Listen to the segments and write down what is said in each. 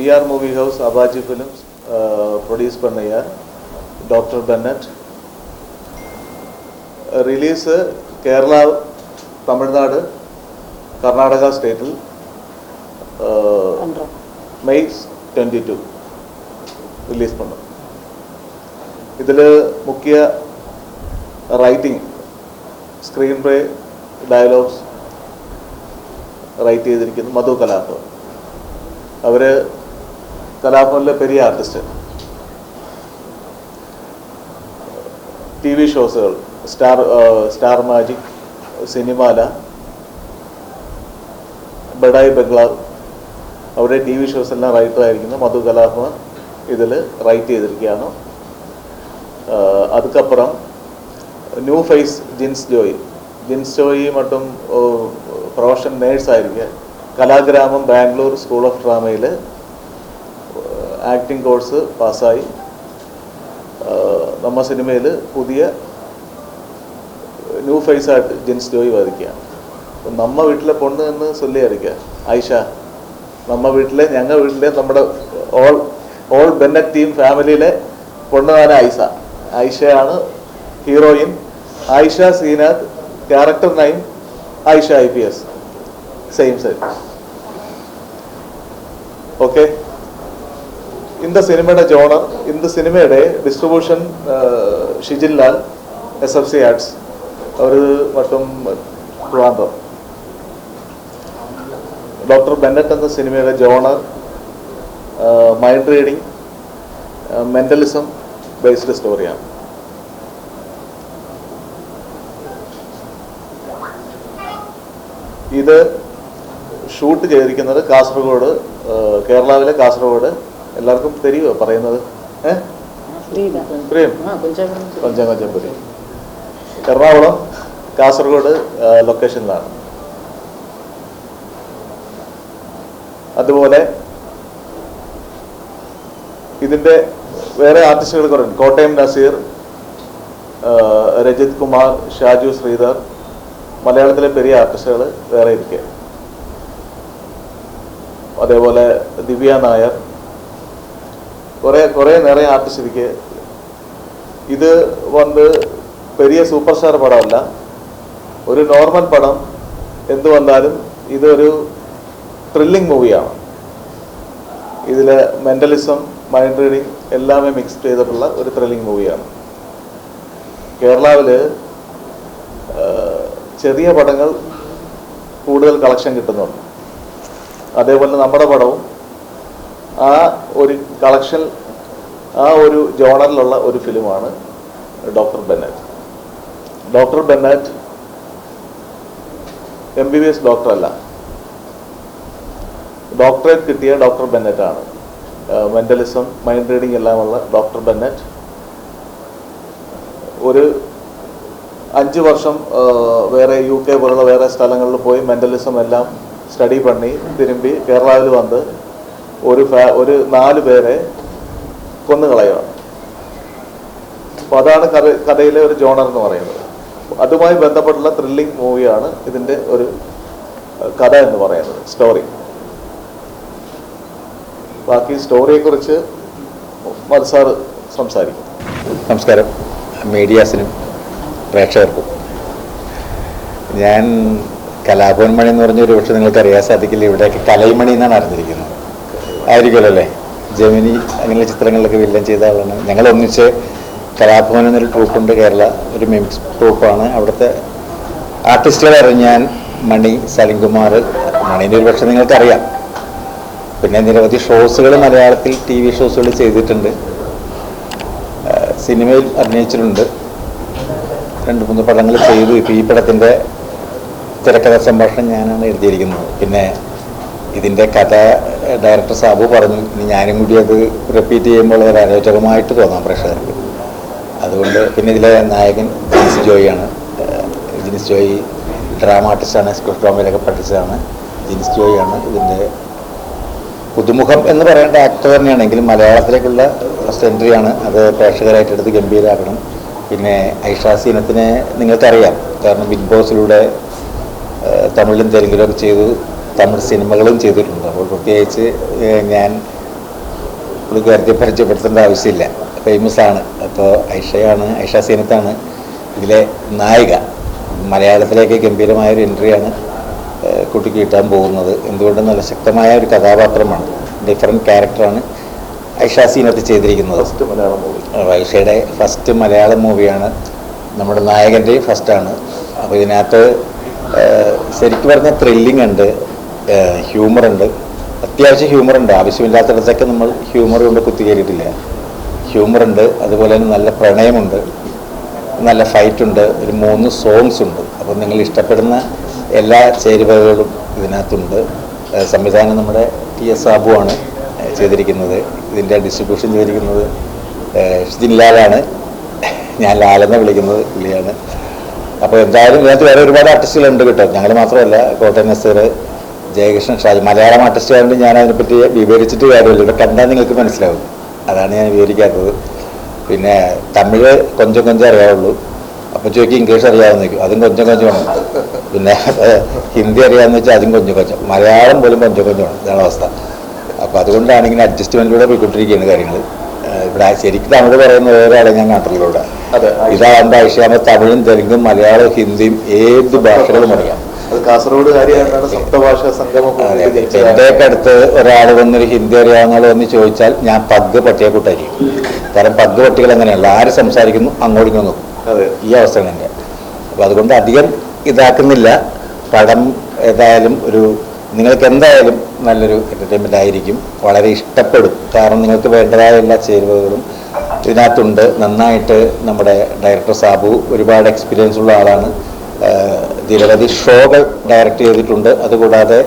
PR Movie House, Abaji Films, produced by Dr. Bennett. Release Kerala, Tamil Nadu, Karnataka State, May 22 release panna. Idile mukhya writing, screenplay, dialogues write ചെയ്തിരിക്കുന്നു മധു കലാപ്പ്. അവര് കലാപ്പിലെ പെരിയ artist. TV ഷോസുകൾ star magic, Cinemala, Badai Bungalow, അവിടെ TV shows എല്ലാം writer ആയിരിക്കുന്നു മധു കലാപ്പ് ഇതിൽ റൈറ്റ് ചെയ്തിരിക്കുകയാണ്. അതുക്കപ്പുറം ന്യൂ ഫേസ് ജിൻസ് ജോയി മറ്റും പ്രൊഫഷൻ നേഴ്സ് ആയിരിക്കുക. കലാഗ്രാമം ബാംഗ്ലൂർ സ്കൂൾ ഓഫ് ഡ്രാമയിൽ ആക്ടിംഗ് കോഴ്സ് പാസ്സായി നമ്മ സിനിമയിൽ പുതിയ ന്യൂ ഫേസ് ആയിട്ട് ജിൻസ് ജോയി വധിക്കുകയാണ്. നമ്മ വീട്ടിലെ പൊണ്ണ് എന്ന് ചൊല്ലിയായിരിക്കുക ആയിഷ. നമ്മ വീട്ടിലെ ഞങ്ങളുടെ വീട്ടിലെ നമ്മുടെ ഓൾ ബെന്നറ്റ് ടീം ഫാമിലിയിലെ പൊണ്ണുകാല ആയിഷയാണ് heroine. Ayisha Seenath, character name Ayisha IPS, same. Okay, இந்த സിനിമയുടെ ജോണർ, இந்த സിനിമയുടെ distribution Shijin Lal, SFC arts, അവർ മറ്റും ട്രിവാൻഡ്രം. ഡോക്ടർ ബെന്നറ്റ് എന്ന സിനിമയുടെ genre mind reading, mentalism based സ്റ്റോറിയാണ്. ഇത് ഷൂട്ട് ചെയ്തിരിക്കുന്നത് കാസർഗോഡ്, കേരളാവിലെ കാസർഗോഡ്. എല്ലാവർക്കും தெரிയുമോ പറയുന്നത്? കൊഞ്ചംകൊഞ്ചംപുരി, എറണാകുളം, കാസർഗോഡ് ലൊക്കേഷനിലാണ്. അതുപോലെ ഇതിൻ്റെ വേറെ ആർട്ടിസ്റ്റുകൾ കുറേ. കോട്ടയം നസീർ, രജിത് കുമാർ, ഷാജു ശ്രീധർ, മലയാളത്തിലെ പെരിയ ആർട്ടിസ്റ്റുകൾ വേറെ ഇരിക്കുക. അതേപോലെ ദിവ്യ നായർ, കുറേ നിറയെ ആർട്ടിസ്റ്റ് ഇരിക്കുക. ഇത് പെരിയ സൂപ്പർ സ്റ്റാർ പടമല്ല, ഒരു നോർമൽ പടം. എന്ത് വന്നാലും ഇതൊരു ത്രില്ലിംഗ് മൂവിയാണ്. ഇതിലെ മെന്റലിസം, മൈൻഡ് റീഡിങ് എല്ലാമേ മിക്സ് ചെയ്തിട്ടുള്ള ഒരു ത്രില്ലിംഗ് മൂവിയാണ്. കേരളാവിൽ ചെറിയ പടങ്ങൾ കൂടുതൽ കളക്ഷൻ കിട്ടുന്നുണ്ട്. അതേപോലെ നമ്മുടെ പടവും ആ ഒരു കളക്ഷൻ, ആ ഒരു ജോണറിലുള്ള ഒരു ഫിലിമാണ് doctor Bennett. Doctor Bennett MBBS ഡോക്ടറല്ല, ഡോക്ടറേറ്റ് കിട്ടിയ ഡോക്ടർ ബെന്നറ്റാണ്. മെന്റലിസം, മൈൻഡ് റീഡിങ് എല്ലാമുള്ള ഡോക്ടർ ബെന്നറ്റ് ഒരു 5 വർഷം വേറെ UK പോലുള്ള വേറെ സ്ഥലങ്ങളിൽ പോയി മെന്റലിസം എല്ലാം സ്റ്റഡി പണി തിരുമ്പി കേരളത്തിൽ വന്ന് ഒരു 4 പേരെ കൊന്നുകളയുകയാണ്. അപ്പോൾ അതാണ് കഥയിലെ ഒരു ജോണർ എന്ന് പറയുന്നത്. അതുമായി ബന്ധപ്പെട്ടുള്ള ത്രില്ലിംഗ് മൂവിയാണ് ഇതിൻ്റെ ഒരു കഥ എന്ന് പറയുന്നത്, സ്റ്റോറി. ബാക്കി സ്റ്റോറിയെക്കുറിച്ച് മത്സാർ സംസാരിക്കും. നമസ്കാരം മീഡിയാസിനും പ്രേക്ഷകർക്കും. ഞാൻ കലാഭവൻ മണി എന്ന് പറഞ്ഞൊരു പക്ഷെ നിങ്ങൾക്ക് അറിയാൻ സാധിക്കില്ല, ഇവിടെയൊക്കെ കലൈമണി എന്നാണ് അറിഞ്ഞിരിക്കുന്നത്. ആയിരിക്കുമല്ലോ അല്ലേ? ജമിനി അങ്ങനെയുള്ള ചിത്രങ്ങളിലൊക്കെ വില്ലൻ ചെയ്ത ആളാണ്. ഞങ്ങൾ ഒന്നിച്ച് കലാഭവൻ എന്നൊരു ട്രൂപ്പുണ്ട്, കേരള ഒരു മിമിക്സ് ട്രൂപ്പാണ്. അവിടുത്തെ ആർട്ടിസ്റ്റുകളായിരുന്നു ഞാൻ, മണി, സലിംകുമാർ. മണീൻ്റെ ഒരു പക്ഷെ നിങ്ങൾക്കറിയാം. പിന്നെ നിരവധി ഷോസുകൾ മലയാളത്തിൽ TV ഷോസുകൾ ചെയ്തിട്ടുണ്ട്, സിനിമയിൽ അഭിനയിച്ചിട്ടുണ്ട്, 2-3 പടങ്ങൾ ചെയ്തു. ഇപ്പോൾ ഈ പടത്തിൻ്റെ തിരക്കഥ സംഭാഷണം ഞാനാണ് എഴുതിയിരിക്കുന്നത്. പിന്നെ ഇതിൻ്റെ കഥ ഡയറക്ടർ സാബു പറഞ്ഞു, ഇനി ഞാനും കൂടി അത് റിപ്പീറ്റ് ചെയ്യുമ്പോൾ അത് അരോചകമായിട്ട് തോന്നാം പ്രേക്ഷകർക്ക്. അതുകൊണ്ട് പിന്നെ ഇതിലെ നായകൻ ജിൻസ് ജോയിയാണ്. ജിൻസ് ജോയി ഡ്രാമ ആർട്ടിസ്റ്റാണ്, സ്ക്രിപ്റ്റ് ഡ്രാമയിലൊക്കെ പഠിച്ചതാണ്. ജിൻസ് ജോയിയാണ് ഇതിൻ്റെ പുതുമുഖം എന്ന് പറയേണ്ട ആക്ടർ തന്നെയാണെങ്കിലും മലയാളത്തിലേക്കുള്ള ഫസ്റ്റ് എൻട്രിയാണ്. അത് പ്രേക്ഷകരായിട്ട് എടുത്ത് ഗംഭീരമാക്കണം. പിന്നെ ഐഷ സീനത്തിനെ നിങ്ങൾക്കറിയാം, കാരണം ബിഗ് ബോസിലൂടെ തമിഴിലും തെലുങ്കിലൊക്കെ ചെയ്തു, തമിഴ് സിനിമകളും ചെയ്തിട്ടുണ്ട്. അപ്പോൾ പ്രത്യേകിച്ച് ഞാൻ പുള്ളിക്കാരത്തെ പരിചയപ്പെടുത്തേണ്ട ആവശ്യമില്ല, ഫേമസ് ആണ്. അപ്പോൾ ഐഷ സീനത്താണ് ഇതിലെ നായിക. മലയാളത്തിലേക്ക് ഗംഭീരമായൊരു എൻട്രിയാണ് കുട്ടിക്ക് കിട്ടാൻ പോകുന്നത്. എന്തുകൊണ്ടും നല്ല ശക്തമായ ഒരു കഥാപാത്രമാണ്, ഡിഫറെൻറ്റ് ക്യാരക്ടറാണ് ഐഷ സീനത്ത് ചെയ്തിരിക്കുന്നത്. ഫസ്റ്റ് മലയാളം മൂവി, ഐഷയുടെ ഫസ്റ്റ് മലയാളം മൂവിയാണ്, നമ്മുടെ നായകൻ്റെയും ഫസ്റ്റാണ്. അപ്പോൾ ഇതിനകത്ത് ശരിക്കും പറഞ്ഞാൽ ത്രില്ലിംഗ് ഉണ്ട്, ഹ്യൂമറുണ്ട്, അത്യാവശ്യം ഹ്യൂമറുണ്ട്. ആവശ്യമില്ലാത്തിടത്തൊക്കെ നമ്മൾ ഹ്യൂമർ കൊണ്ട് കുത്തിക്കയറിയിട്ടില്ല. ഹ്യൂമറുണ്ട്, അതുപോലെ തന്നെ നല്ല പ്രണയമുണ്ട്, നല്ല ഫൈറ്റുണ്ട്, ഒരു 3 സോങ്സ് ഉണ്ട്. അപ്പോൾ നിങ്ങൾ ഇഷ്ടപ്പെടുന്ന എല്ലാ ചേരുവകളും ഇതിനകത്തുണ്ട്. സംവിധാനം നമ്മുടെ TS സാബു ആണ് ചെയ്തിരിക്കുന്നത്. ഇതിൻ്റെ ഡിസ്ട്രിബ്യൂഷൻ ചെയ്തിരിക്കുന്നത് ഷിജിൻലാലാണ്, ഞാൻ ലാലെന്ന് വിളിക്കുന്നത് പുള്ളിയാണ്. അപ്പോൾ എന്തായാലും ഇതിനകത്ത് വേറെ ഒരുപാട് ആർട്ടിസ്റ്റുകളുണ്ട് കേട്ടോ. ഞങ്ങൾ മാത്രമല്ല, കോട്ടയം നസീർ, ജയകൃഷ്ണൻ, ഷാജി. മലയാളം ആർട്ടിസ്റ്റ് ആയതുകൊണ്ട് ഞാൻ അതിനെപ്പറ്റി വിവരിച്ചിട്ട് കാര്യമില്ല, ഇവിടെ കണ്ടാൽ നിങ്ങൾക്ക് മനസ്സിലാവും, അതാണ് ഞാൻ വിവരിക്കാത്തത്. പിന്നെ തമിഴ് കൊഞ്ചം അറിയാവുള്ളൂ. അപ്പം ചോദിക്കും ഇംഗ്ലീഷ് അറിയാമെന്ന് ചോദിക്കും, അതും കൊഞ്ചമാണ്. പിന്നെ ഹിന്ദി അറിയാമെന്ന് വെച്ചാൽ അതും കൊഞ്ചം. മലയാളം പോലും കൊഞ്ചമാണ്, ഇതാണ് അവസ്ഥ. അപ്പോൾ അതുകൊണ്ടാണ് ഇങ്ങനെ അഡ്ജസ്റ്റ്മെൻറ്റിലൂടെ പോയിക്കൊണ്ടിരിക്കുകയാണ് കാര്യങ്ങൾ. ഇവിടെ ശരിക്കും തമിഴ് പറയുന്ന ഒരാളെ ഞാൻ കണ്ടിട്ടുള്ളൂ. ഇതാകുമ്പോൾ ഐഷാമ തമിഴും തെലുങ്കും മലയാളവും ഹിന്ദിയും ഏത് ഭാഷകളും അറിയാം. കാസർഗോഡ് കാര്യമാണ് സപ്തഭാഷാ സംഗമം. എൻ്റെയൊക്കെ അടുത്ത് ഒരാൾ വന്നൊരു ഹിന്ദി അറിയാവുന്ന എന്ന് ചോദിച്ചാൽ ഞാൻ പഗ് പട്ടിയെക്കൂട്ടായിരിക്കും. കാരണം പഗ് പട്ടികൾ അങ്ങനെയല്ല, ആര് സംസാരിക്കുന്നു അങ്ങോട്ടും നോക്കും. ഈ അവസ്ഥയാണ് എൻ്റെ. അപ്പോൾ അതുകൊണ്ട് അധികം ഇതാക്കുന്നില്ല. പടം ഏതായാലും നിങ്ങൾക്ക് എന്തായാലും നല്ലൊരു എൻ്റർടൈൻമെൻ്റ് ആയിരിക്കും, വളരെ ഇഷ്ടപ്പെടും. കാരണം നിങ്ങൾക്ക് വേണ്ടതായ എല്ലാ ചേരുവകളും ഇതിനകത്തുണ്ട്. നന്നായിട്ട് നമ്മുടെ ഡയറക്ടർ സാബു ഒരുപാട് എക്സ്പീരിയൻസ് ഉള്ള ആളാണ്, നിരവധി ഷോകൾ ഡയറക്റ്റ് ചെയ്തിട്ടുണ്ട്. അതുകൂടാതെ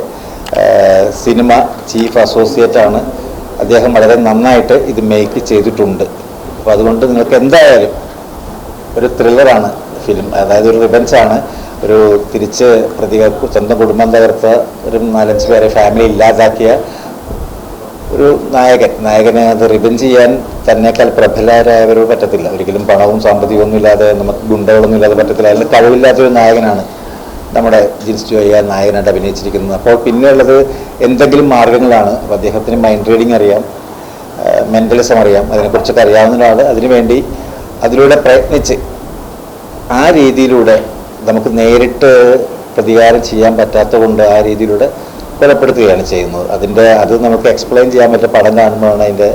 സിനിമ ചീഫ് അസോസിയേറ്റ് ആണ് അദ്ദേഹം. വളരെ നന്നായിട്ട് ഇത് മേക്ക് ചെയ്തിട്ടുണ്ട്. അപ്പോൾ അതുകൊണ്ട് നിങ്ങൾക്ക് എന്തായാലും ഒരു ത്രില്ലറാണ് ഫിലിം, അതായത് ഒരു റിവെഞ്ചാണ്. ഒരു തിരിച്ച് സ്വന്തം കുടുംബം തകർത്ത ഒരു 4-5 പേരെ ഫാമിലി ഇല്ലാതാക്കിയ ഒരു നായകനെ അത് റിവെഞ്ച് ചെയ്യാൻ തന്നെക്കാൾ പ്രബലരായവരോട് പറ്റത്തില്ല ഒരിക്കലും. പണവും സാമ്പത്തികമൊന്നും ഇല്ലാതെ, നമുക്ക് ഗുണ്ടകളൊന്നും ഇല്ലാതെ പറ്റത്തില്ല. അതിൽ കഴിവില്ലാത്തൊരു നായകനാണ് നമ്മുടെ ജിൻസ് ജോയി നായകനായിട്ട് അഭിനയിച്ചിരിക്കുന്നത്. അപ്പോൾ പിന്നെയുള്ളത് എന്തെങ്കിലും മാർഗങ്ങളാണ്. അപ്പോൾ അദ്ദേഹത്തിന് മൈൻഡ് റീഡിങ് അറിയാം, മെൻ്റലിസം അറിയാം, അതിനെക്കുറിച്ചൊക്കെ അറിയാവുന്ന ഒരാൾ. അതിനുവേണ്ടി അതിലൂടെ പ്രയത്നിച്ച് ആ രീതിയിലൂടെ നമുക്ക് നേരിട്ട് പ്രതികാരം ചെയ്യാൻ പറ്റാത്തത് കൊണ്ട് ആ രീതിയിലൂടെ കൊലപ്പെടുത്തുകയാണ് ചെയ്യുന്നത്. അത് നമുക്ക് എക്സ്പ്ലെയിൻ ചെയ്യാൻ പറ്റിയ പടം കാണുമ്പോഴാണ് അതിൻ്റെ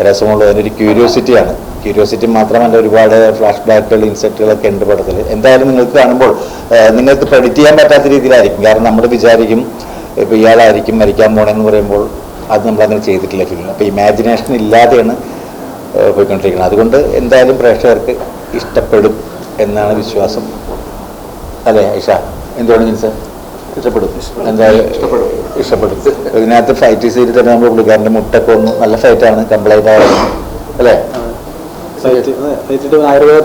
രസമുള്ളത്. അതിനൊരു ക്യൂരിയോസിറ്റിയാണ്. ക്യൂരിയോസിറ്റി മാത്രമല്ല, ഒരുപാട് ഫ്ലാഷ് ബാക്കുകൾ, ഇൻസെറ്റുകളൊക്കെ ഉണ്ട് പടത്തിൽ. എന്തായാലും നിങ്ങൾക്ക് കാണുമ്പോൾ നിങ്ങൾക്ക് പ്രെഡിക്റ്റ് ചെയ്യാൻ പറ്റാത്ത രീതിയിലായിരിക്കും. കാരണം നമ്മൾ വിചാരിക്കും ഇപ്പോൾ ഇയാളായിരിക്കും മരിക്കാൻ പോകണമെന്ന് പറയുമ്പോൾ അത് നമ്മളങ്ങനെ ചെയ്തിട്ടില്ല ഫിലിം. അപ്പോൾ ഇമാജിനേഷൻ ഇല്ലാതെയാണ് പോയിക്കൊണ്ടിരിക്കുന്നത്. അതുകൊണ്ട് എന്തായാലും പ്രേക്ഷകർക്ക് ഇഷ്ടപ്പെടും എന്നാണ് വിശ്വാസം. അതെ ഐഷ, എന്തുകൊണ്ട് ജിൻസ് ഇഷ്ടപ്പെടും? എന്തായാലും ഇഷ്ടപ്പെടും. ഇതിനകത്ത് ഫൈറ്റ് സീരിയൽ തന്നെ നമ്മൾ പുള്ളിക്കാരൻ്റെ മുട്ടൊക്കെ ഒന്ന് നല്ല ഫൈറ്റാണ്, കംപ്ലൈൻ്റ് ആയിരുന്നു അല്ലേ? ആയുർവേദ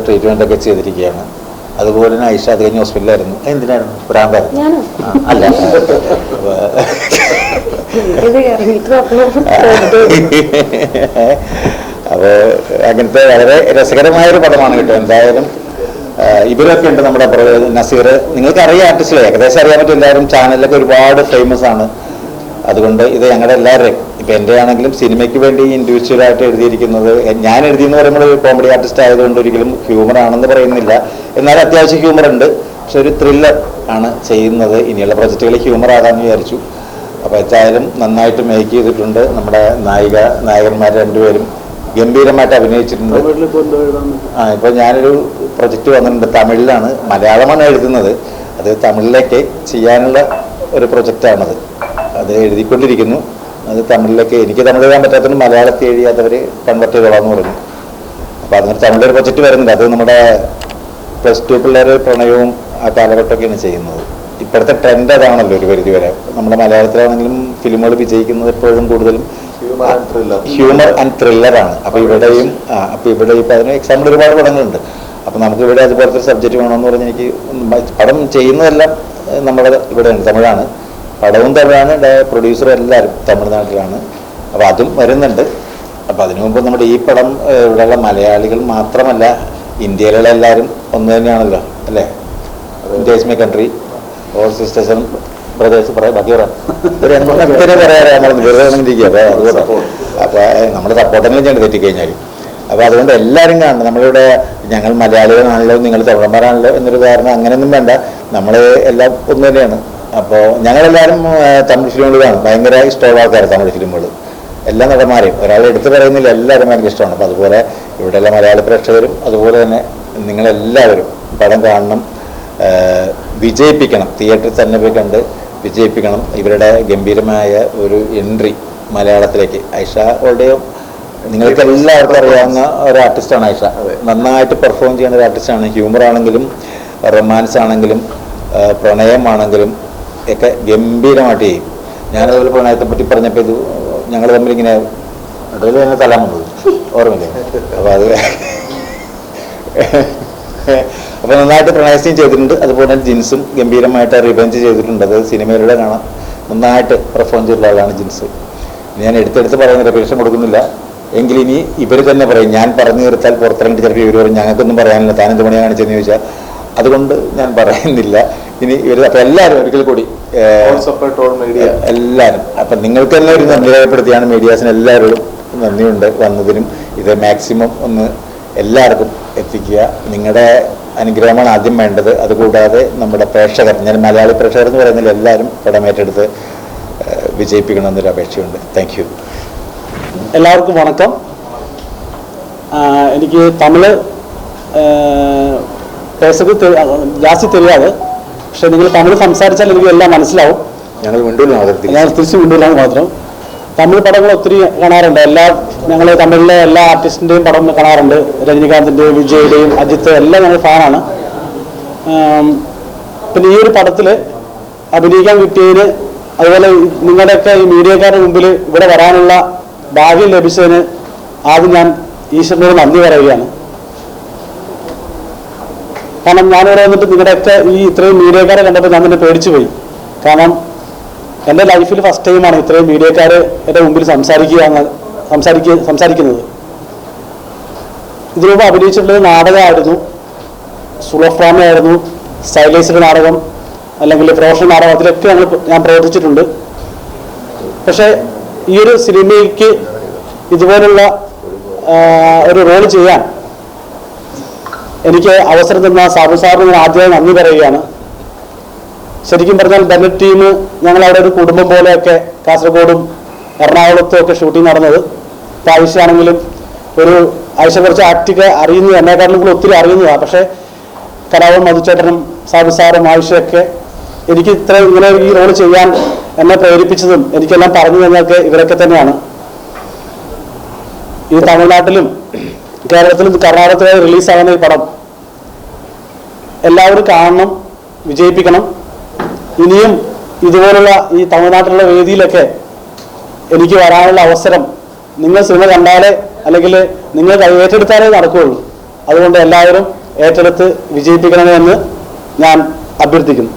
ട്രീറ്റ്മെൻ്റ് ഒക്കെ ചെയ്തിരിക്കുകയാണ്. അതുപോലെ തന്നെ ഐഷ അത് കഴിഞ്ഞ് ഹോസ്പിറ്റലായിരുന്നു. എന്തിനായിരുന്നു? പ്രാന്തായിരുന്നു? അല്ല, അപ്പോൾ അങ്ങനത്തെ വളരെ രസകരമായൊരു പടമാണ് കേട്ടോ. എന്തായാലും ഇവരൊക്കെ ഉണ്ട്, നമ്മുടെ നസീർ. നിങ്ങൾക്കറിയാം ആർട്ടിസ്റ്റുകളെ, ഏകദേശം അറിയാൻ പറ്റും. എല്ലാവരും ചാനലിലൊക്കെ ഒരുപാട് ഫേമസ് ആണ്. അതുകൊണ്ട് ഇത് ഞങ്ങളുടെ എല്ലാവരുടെയും, ഇപ്പം എൻ്റെ ആണെങ്കിലും സിനിമയ്ക്ക് വേണ്ടി ഇൻഡിവിജ്വലായിട്ട് എഴുതിയിരിക്കുന്നത്, ഞാൻ എഴുതിയെന്ന് പറയുമ്പോൾ കോമഡി ആർട്ടിസ്റ്റ് ആയതുകൊണ്ട് ഒരിക്കലും ഹ്യൂമർ ആണെന്ന് പറയുന്നില്ല. എന്നാൽ അത്യാവശ്യം ഹ്യൂമർ ഉണ്ട്, പക്ഷെ ഒരു ത്രില്ലർ ആണ് ചെയ്യുന്നത്. ഇനിയുള്ള പ്രൊജക്റ്റുകൾ ഹ്യൂമർ ആകാമെന്ന് വിചാരിച്ചു. അപ്പോൾ എന്തായാലും നന്നായിട്ട് മേക്ക് ചെയ്തിട്ടുണ്ട്. നമ്മുടെ നായകന്മാർ രണ്ടുപേരും ഗംഭീരമായിട്ട് അഭിനയിച്ചിട്ടുണ്ട്. ഇപ്പോൾ ഞാനൊരു പ്രൊജക്റ്റ് വന്നിട്ടുണ്ട്, തമിഴിലാണ്. മലയാളമാണ് എഴുതുന്നത്, അത് തമിഴിലേക്ക് ചെയ്യാനുള്ള ഒരു പ്രൊജക്റ്റാണത്. അത് എഴുതിക്കൊണ്ടിരിക്കുന്നു. അത് തമിഴിലേക്ക്, എനിക്ക് തമിഴ് എഴുതാൻ പറ്റാത്തതുകൊണ്ട് മലയാളത്തിൽ എഴുതിയാത്തവർ കൺവെർട്ട് ചെയ്തോളാമെന്ന് പറഞ്ഞു. അപ്പോൾ അതിന് തമിഴൊരു പ്രൊജക്റ്റ് വരുന്നുണ്ട്. അത് നമ്മുടെ +2 പിള്ളേർ പ്രണയവും ആ കാലഘട്ടമൊക്കെയാണ് ചെയ്യുന്നത്. ഇപ്പോഴത്തെ ട്രെൻഡ് അതാണല്ലോ ഒരു പരിധി വരെ. നമ്മുടെ മലയാളത്തിലാണെങ്കിലും ഫിലിമുകൾ വിജയിക്കുന്നത് എപ്പോഴും കൂടുതലും ഹ്യൂമർ ആൻഡ് ത്രില്ലറാണ്. അപ്പോൾ ഇവിടെയും ഇപ്പോൾ അതിന് എക്സാമ്പിൾ ഒരുപാട് പടങ്ങളുണ്ട്. അപ്പോൾ നമുക്ക് ഇവിടെ അതുപോലത്തെ ഒരു സബ്ജക്റ്റ് വേണമെന്ന് പറഞ്ഞ് എനിക്ക് പടം ചെയ്യുന്നതെല്ലാം നമ്മുടെ ഇവിടെയാണ്, തമിഴാണ്. പടവും തമിഴാണ്, പ്രൊഡ്യൂസറും എല്ലാവരും തമിഴ്നാട്ടിലാണ്. അപ്പോൾ അതും വരുന്നുണ്ട്. അപ്പോൾ അതിനു മുമ്പ് നമ്മുടെ ഈ പടം ഇവിടെയുള്ള മലയാളികൾ മാത്രമല്ല, ഇന്ത്യയിലുള്ള എല്ലാവരും ഒന്ന് തന്നെയാണല്ലോ അല്ലേ? India is my country, all സിസ്റ്റേഴ്സും ബ്രദേഴ്സ് പറയാം, ബാക്കി പറയാം. ഒരു എൺപത്തിന് പറയാം, വെറുതെ അതുകൊണ്ട് അപ്പോൾ നമ്മുടെ സപ്പോർട്ടെങ്കിലും ചെയ്യേണ്ടത് തെറ്റിക്കഴിഞ്ഞാൽ. അപ്പോൾ അതുകൊണ്ട് എല്ലാവരും കാണണം. നമ്മളിവിടെ ഞങ്ങൾ മലയാളികളാണല്ലോ, നിങ്ങൾ തമിഴന്മാരാണല്ലോ എന്നൊരു കാരണം അങ്ങനെയൊന്നും വേണ്ട. നമ്മൾ എല്ലാം ഒന്ന് തന്നെയാണ്. അപ്പോൾ ഞങ്ങളെല്ലാവരും തമിഴ് ഫിലിമുകൾ കാണും. ഭയങ്കര ഇഷ്ടമുള്ള ആൾക്കാർ തമിഴ് ഫിലിമുകൾ, എല്ലാ നടന്മാരെയും ഒരാൾ എടുത്തു പറയുന്നില്ല, എല്ലാവരും എനിക്ക് ഇഷ്ടമാണ്. അപ്പോൾ അതുപോലെ ഇവിടെയുള്ള മലയാളി പ്രേക്ഷകരും അതുപോലെ തന്നെ നിങ്ങളെല്ലാവരും പടം കാണണം, വിജയിപ്പിക്കണം. തിയേറ്ററിൽ തന്നെ പോയി കണ്ട് വിജയിപ്പിക്കണം. ഇവരുടെ ഗംഭീരമായ ഒരു എൻട്രി മലയാളത്തിലേക്ക്. ഐഷ ഓൾഡേയും നിങ്ങൾക്ക് എല്ലാവർക്കും അറിയാവുന്ന ഒരു ആർട്ടിസ്റ്റാണ് ഐഷ. നന്നായിട്ട് പെർഫോം ചെയ്യുന്ന ഒരു ആർട്ടിസ്റ്റാണ്. ഹ്യൂമർ ആണെങ്കിലും റൊമാൻസ് ആണെങ്കിലും പ്രണയമാണെങ്കിലും ഒക്കെ ഗംഭീരമായിട്ട് ചെയ്യും. ഞാനതുപോലെ പ്രണയത്തെ പറ്റി പറഞ്ഞപ്പോൾ ഇത് ഞങ്ങൾ തമ്മിലിങ്ങനെ ഇടയിൽ തന്നെ തലാൻ വന്നത് ഓർമ്മയില്ലേ? അപ്പോൾ അത് അപ്പോൾ നന്നായിട്ട് പ്രണയസ്യം ചെയ്തിട്ടുണ്ട്. അതുപോലെ തന്നെ ജിൻസും ഗംഭീരമായിട്ട് റിവെഞ്ച് ചെയ്തിട്ടുണ്ട്. അത് സിനിമയിലൂടെ കാണാം. നന്നായിട്ട് പെർഫോം ചെയ്തിട്ടുള്ള ആളാണ് ജിൻസ്. ഞാൻ എടുത്തെടുത്ത് പറയുന്ന റെപ്യൂട്ടേഷൻ കൊടുക്കുന്നില്ല എങ്കിൽ ഇനി ഇവർ തന്നെ പറയും. ഞാൻ പറഞ്ഞു തീർത്താൽ പുറത്തിറങ്ങി ചിലപ്പോൾ ഇവർ പറയും ഞങ്ങൾക്കൊന്നും പറയാനില്ല, താൻ എന്ത് പണിയാണ് കാണിച്ചതെന്ന് ചോദിച്ചാൽ. അതുകൊണ്ട് ഞാൻ പറയുന്നില്ല. ഇനി ഇവർ അപ്പം എല്ലാവരും ഒരിക്കൽ കൂടി എല്ലാവരും അപ്പം നിങ്ങൾക്ക് തന്നെ ഒരു നന്ദി രേഖപ്പെടുത്തിയാണ് മീഡിയാസിന് എല്ലാവരോടും നന്ദിയുണ്ട് വന്നതിനും. ഇത് മാക്സിമം ഒന്ന് എല്ലാവർക്കും എത്തിക്കുക. നിങ്ങളുടെ അനുഗ്രഹമാണ് ആദ്യം വേണ്ടത്. അതുകൂടാതെ നമ്മുടെ പ്രേക്ഷകർ, ഞാൻ മലയാളി പ്രേക്ഷകർ എന്ന് പറയുന്നില്ല, എല്ലാവരും പടമേറ്റെടുത്ത് വിജയിപ്പിക്കണമെന്നൊരു അപേക്ഷയുണ്ട്. Thank you. எல்லாருக்கும் வணக்கம். எனக்கு தமிழ் பேசுறது ஜாஸ்தி தெரியாது. പക്ഷേ നിങ്ങൾ തമിഴ് സംസാരിച്ചാൽ എനിക്ക് എല്ലാം മനസ്സിലാവും. ഞങ്ങൾ തിരിച്ച് വീണ്ടും മാത്രം തമിഴ് പടങ്ങൾ ഒത്തിരി കാണാറുണ്ട്. ഞങ്ങൾ തമിഴിലെ എല്ലാ ആർട്ടിസ്റ്റിൻ്റെയും പടം കാണാറുണ്ട്. രജനികാന്തിൻ്റെയും വിജയുടെയും അജിത്ത് എല്ലാം ഞങ്ങൾ ഫാനാണ്. പിന്നെ ഈ ഒരു പടത്തിൽ അഭിനയിക്കാൻ കിട്ടിയതിന്, അതുപോലെ നിങ്ങളുടെയൊക്കെ ഈ മീഡിയക്കാരുടെ മുമ്പിൽ ഇവിടെ വരാനുള്ള ഭാഗ്യം ലഭിച്ചതിന് ആദ്യം ഞാൻ ഈശ്വരനോട് നന്ദി പറയുകയാണ്. കാരണം ഞാനിവിടെ വന്നിട്ട് നിങ്ങളുടെയൊക്കെ ഈ ഇത്രയും മീഡിയക്കാരെ കണ്ടപ്പോൾ ഞാൻ തന്നെ പേടിച്ചു പോയി. കാരണം എൻ്റെ ലൈഫിൽ ഫസ്റ്റ് ടൈമാണ് ഇത്രയും മീഡിയക്കാർ എൻ്റെ മുമ്പിൽ സംസാരിക്കുന്നത്. ഇതിനു മുമ്പ് അഭിനയിച്ചിട്ടുള്ളത് നാടകമായിരുന്നു, സ്കൂൾ ഓഫ് ഡ്രാമ ആയിരുന്നു, സ്റ്റൈലൈസ്ഡ് നാടകം, അല്ലെങ്കിൽ പ്രൊഫഷണൽ നാടകം, അതിലൊക്കെ ഞാൻ പ്രവർത്തിച്ചിട്ടുണ്ട്. പക്ഷേ ഈ ഒരു സിനിമയ്ക്ക് ഇതുപോലുള്ള ഒരു റോൾ ചെയ്യാൻ എനിക്ക് അവസരം തന്ന സാബു സാറിന് ഞാൻ ആദ്യമായി നന്ദി പറയുകയാണ്. ശരിക്കും പറഞ്ഞാൽ ബെന്നറ്റ് ടീം ഞങ്ങളവിടെ ഒരു കുടുംബം പോലെയൊക്കെ കാസർഗോഡും എറണാകുളത്തും ഒക്കെ ഷൂട്ടിംഗ് നടന്നത്. ഇപ്പോൾ ആയിഷയാണെങ്കിലും ആയിഷ കുറച്ച് ആക്ടൊക്കെ അറിയുന്നത് എന്നെക്കാട്ടിലും കൂടെ ഒത്തിരി അറിയുന്നതാണ്. പക്ഷേ കലാവും മധുചേട്ടനും സാബു സാറും ആയിഷയൊക്കെ എനിക്ക് ഇങ്ങനെ ഈ റോൾ ചെയ്യാൻ എന്നെ പ്രേരിപ്പിച്ചതും എനിക്കെല്ലാം പറഞ്ഞു തന്നതൊക്കെ ഇവരൊക്കെ തന്നെയാണ്. ഈ തമിഴ്നാട്ടിലും കേരളത്തിലും കർണാടകത്തിലും റിലീസാകുന്ന ഈ പടം എല്ലാവരും കാണണം, വിജയിപ്പിക്കണം. ഇനിയും ഇതുപോലുള്ള ഈ തമിഴ്നാട്ടിലുള്ള വേദിയിലൊക്കെ എനിക്ക് വരാനുള്ള അവസരം നിങ്ങൾ സിനിമ കണ്ടാലേ, അല്ലെങ്കിൽ നിങ്ങൾ ഏറ്റെടുത്താലേ നടക്കുകയുള്ളൂ. അതുകൊണ്ട് എല്ലാവരും ഏറ്റെടുത്ത് വിജയിപ്പിക്കണമെന്ന് ഞാൻ അഭ്യർത്ഥിക്കുന്നു.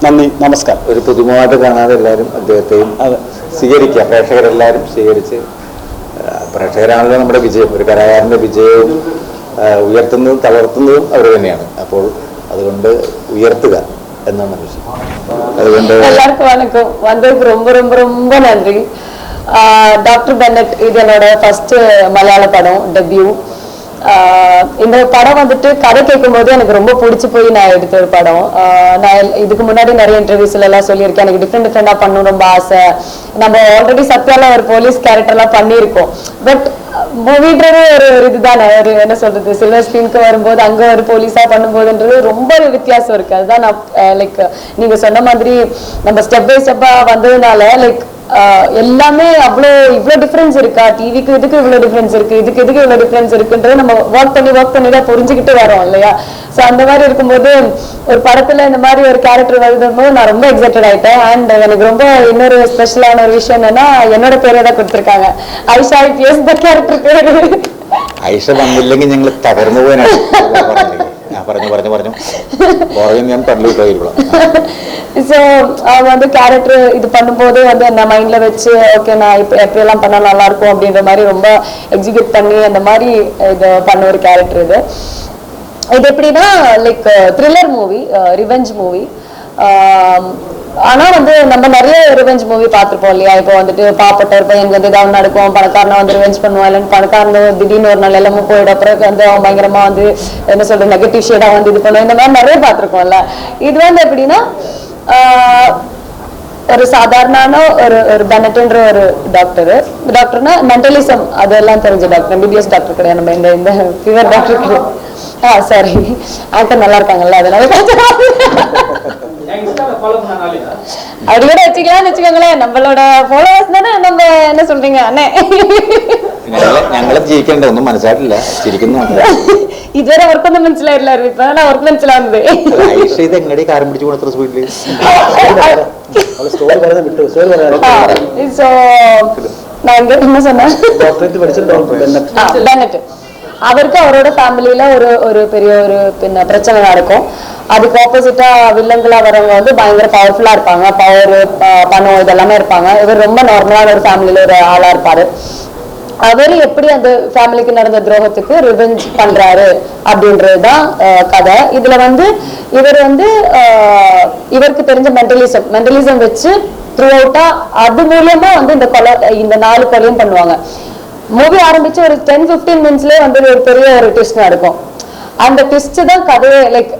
നന്ദി, നമസ്കാരം. ഒരു പുതുമുഖമായിട്ട് കാണാതെ എല്ലാവരും അദ്ദേഹത്തെയും സ്വീകരിക്കുക. പ്രേക്ഷകരെല്ലാവരും സ്വീകരിച്ച്, പ്രേക്ഷകരാണല്ലോ നമ്മുടെ വിജയം. ഒരു കലാകാരൻ്റെ വിജയവും ഉയർത്തുന്നതും തളർത്തുന്നതും അവർ തന്നെയാണ്. അപ്പോൾ അതുകൊണ്ട് ഉയർത്തുക എന്നാണ് വിഷയം. അതുകൊണ്ട് எல்லாருக்கும் வணக்கம். வந்ததுக்கு ரொம்ப ரொம்ப ரொம்ப நன்றி. டாக்டர் பென்னட் இது என்னோட ஃபர்ஸ்ட் மலையாள படம், டெபியூ. இந்த படம் வந்துட்டு கதை கேட்கும் போது எனக்கு ரொம்ப பிடிச்சி போய் நான் எடுத்த ஒரு படம். நான் இதுக்கு முன்னாடி நிறைய இன்டர்வியூஸ்ல எல்லாம் சொல்லியிருக்கேன், எனக்கு டிஃப்ரெண்டா பண்ணணும் ரொம்ப ஆசை. நம்ம ஆல்ரெடி சத்யால ஒரு போலீஸ் கேரக்டர்லாம் பண்ணியிருக்கோம். பட் மூவின்றது ஒரு இதுதானே, ஒரு என்ன சொல்றது, சில்வர் ஸ்கிரீனுக்கு வரும்போது அங்க ஒரு போலீஸா பண்ணும்போதுன்றது ரொம்ப வித்தியாசம் இருக்கு. அதுதான் நான் லைக் நீங்க சொன்ன மாதிரி நம்ம ஸ்டெப் பை ஸ்டெப்பா வந்ததுனால லைக் எல்லாமே இவ்வளோ டிஃபரன்ஸ் இருக்கா, டிவிக்கு இதுக்கு இவ்வளோ டிஃபரன்ஸ் இருக்கு, இதுக்கு இவ்வளோ டிஃபரன்ஸ் இருக்குன்றது நம்ம ஒர்க் பண்ணி தான் புரிஞ்சுக்கிட்டு வரோம் இல்லையா. ஸோ அந்த மாதிரி இருக்கும்போது ஒரு படத்துல இந்த மாதிரி ஒரு கேரக்டர் வரும்போது நான் ரொம்ப எக்ஸைட்டட் ஆயிட்டேன். அண்ட் எனக்கு ரொம்ப இன்னொரு ஸ்பெஷலான ஒரு விஷயம் என்னன்னா, என்னோட பேரை தான் கொடுத்துருக்காங்க, ஐஷா IPS இந்த கேரக்டர் பேரு. ഐഷ വന്നില്ലെങ്കിൽ ഞങ്ങൾ തകർന്നു പോകാനാണ് പറഞ്ഞു ഞാൻ പറഞ്ഞു. ஸோ அவங்க வந்து கேரக்டர் இது பண்ணும்போது வந்து அந்த மைண்ட்ல வச்சு ஓகே நான் இப்போ எப்படியெல்லாம் பண்ணால் நல்லா இருக்கும் அப்படின்ற மாதிரி ரொம்ப எக்ஸிக்யூட் பண்ணி அந்த மாதிரி இது பண்ண ஒரு கேரக்டர் இது. இது எப்படின்னா like thriller movie, revenge movie. ஆனா வந்து நம்ம நிறைய ரிவெஞ்ச் மூவி பார்த்திருப்போம் இல்லையா? இப்போ வந்துட்டு பாப்பட்ட ஒரு பையனுக்கு வந்து ஏதாவது நடக்கும், பணக்காரனை வந்து ரிவெஞ்ச் பண்ணுவான், இல்லைன்னு பணக்காரனை திடீர்னு ஒரு நாள் எல்லாமே போயிட அப்புறம் வந்து அவன் பயங்கரமா வந்து என்ன சொல்ற நெகட்டிவ் ஷேடா வந்து இது பண்ணுவோம். இந்த மாதிரி நிறைய பார்த்திருக்கோம்ல. இது வந்து எப்படின்னா ஒரு சாதாரண ஒரு பெனட்ன்ற ஒரு டாக்டர்னா மென்டலிசம் அதெல்லாம் தெரிஞ்ச டாக்டர், எம்பிபிஎஸ் டாக்டர் கிடையாது. நம்ம இந்த ஃபீவர் டாக்டர் கிடையாது. சாரி, ஆக்டர் நல்லா இருக்காங்கல்ல, அதனால அப்படி கூட வச்சுக்கலாம்னு வச்சுக்கோங்களேன். நம்மளோட ஃபாலோவர்ஸ் தானே. நம்ம என்ன சொல்றீங்க அண்ணே? ഞങ്ങളെ ജീവിക്കണ്ട ഒന്നും മനസ്സിലായിട്ടില്ല, ചിരിക്കുന്നു. ഇതുവരെ അവർക്കൊന്നും മനസ്സിലായില്ല. ഇപ്പൊ അവർക്ക് മനസ്സിലാവുന്നത് ഇത് എങ്ങടെ കാരം പിടിച്ചു കൊടുത്ത സ്പീഡില്. സോ நான் என்ன சொன்னேன், பென்னட் அவருக்கு அவரோட ஃபேமிலியில ஒரு பெரிய ஒரு பிரச்சனை நடக்கும். அதுக்கு ஆப்போசிட்டா வில்லங்களா வரவங்க வந்து பயங்கர பவர்ஃபுல்லா இருப்பாங்க, பவர் பணம் இதெல்லாமே இருப்பாங்க. இவர் ரொம்ப நார்மலான ஒரு ஃபேமிலியில ஒரு ஆளா இருப்பாரு. அவர் எப்படி அந்த ஃபேமிலிக்கு நடந்த துரோகத்துக்கு ரிவெஞ்ச் பண்றாரு அப்படின்றதுதான் கதை. இதுல வந்து இவர் வந்து இவருக்கு தெரிஞ்ச மென்டலிசம் வச்சு த்ரூ அவுட்டா அது மூலமா வந்து இந்த 4 கொலையும் பண்ணுவாங்க. மூவி ஆரம்பிச்சு ஒரு 10-15 மினிட்ஸ்லயே வந்து ஒரு பெரிய ஒரு ட்விஸ்ட் நடக்கும். அந்த ட்விஸ்ட் தான் கதையே. லைக்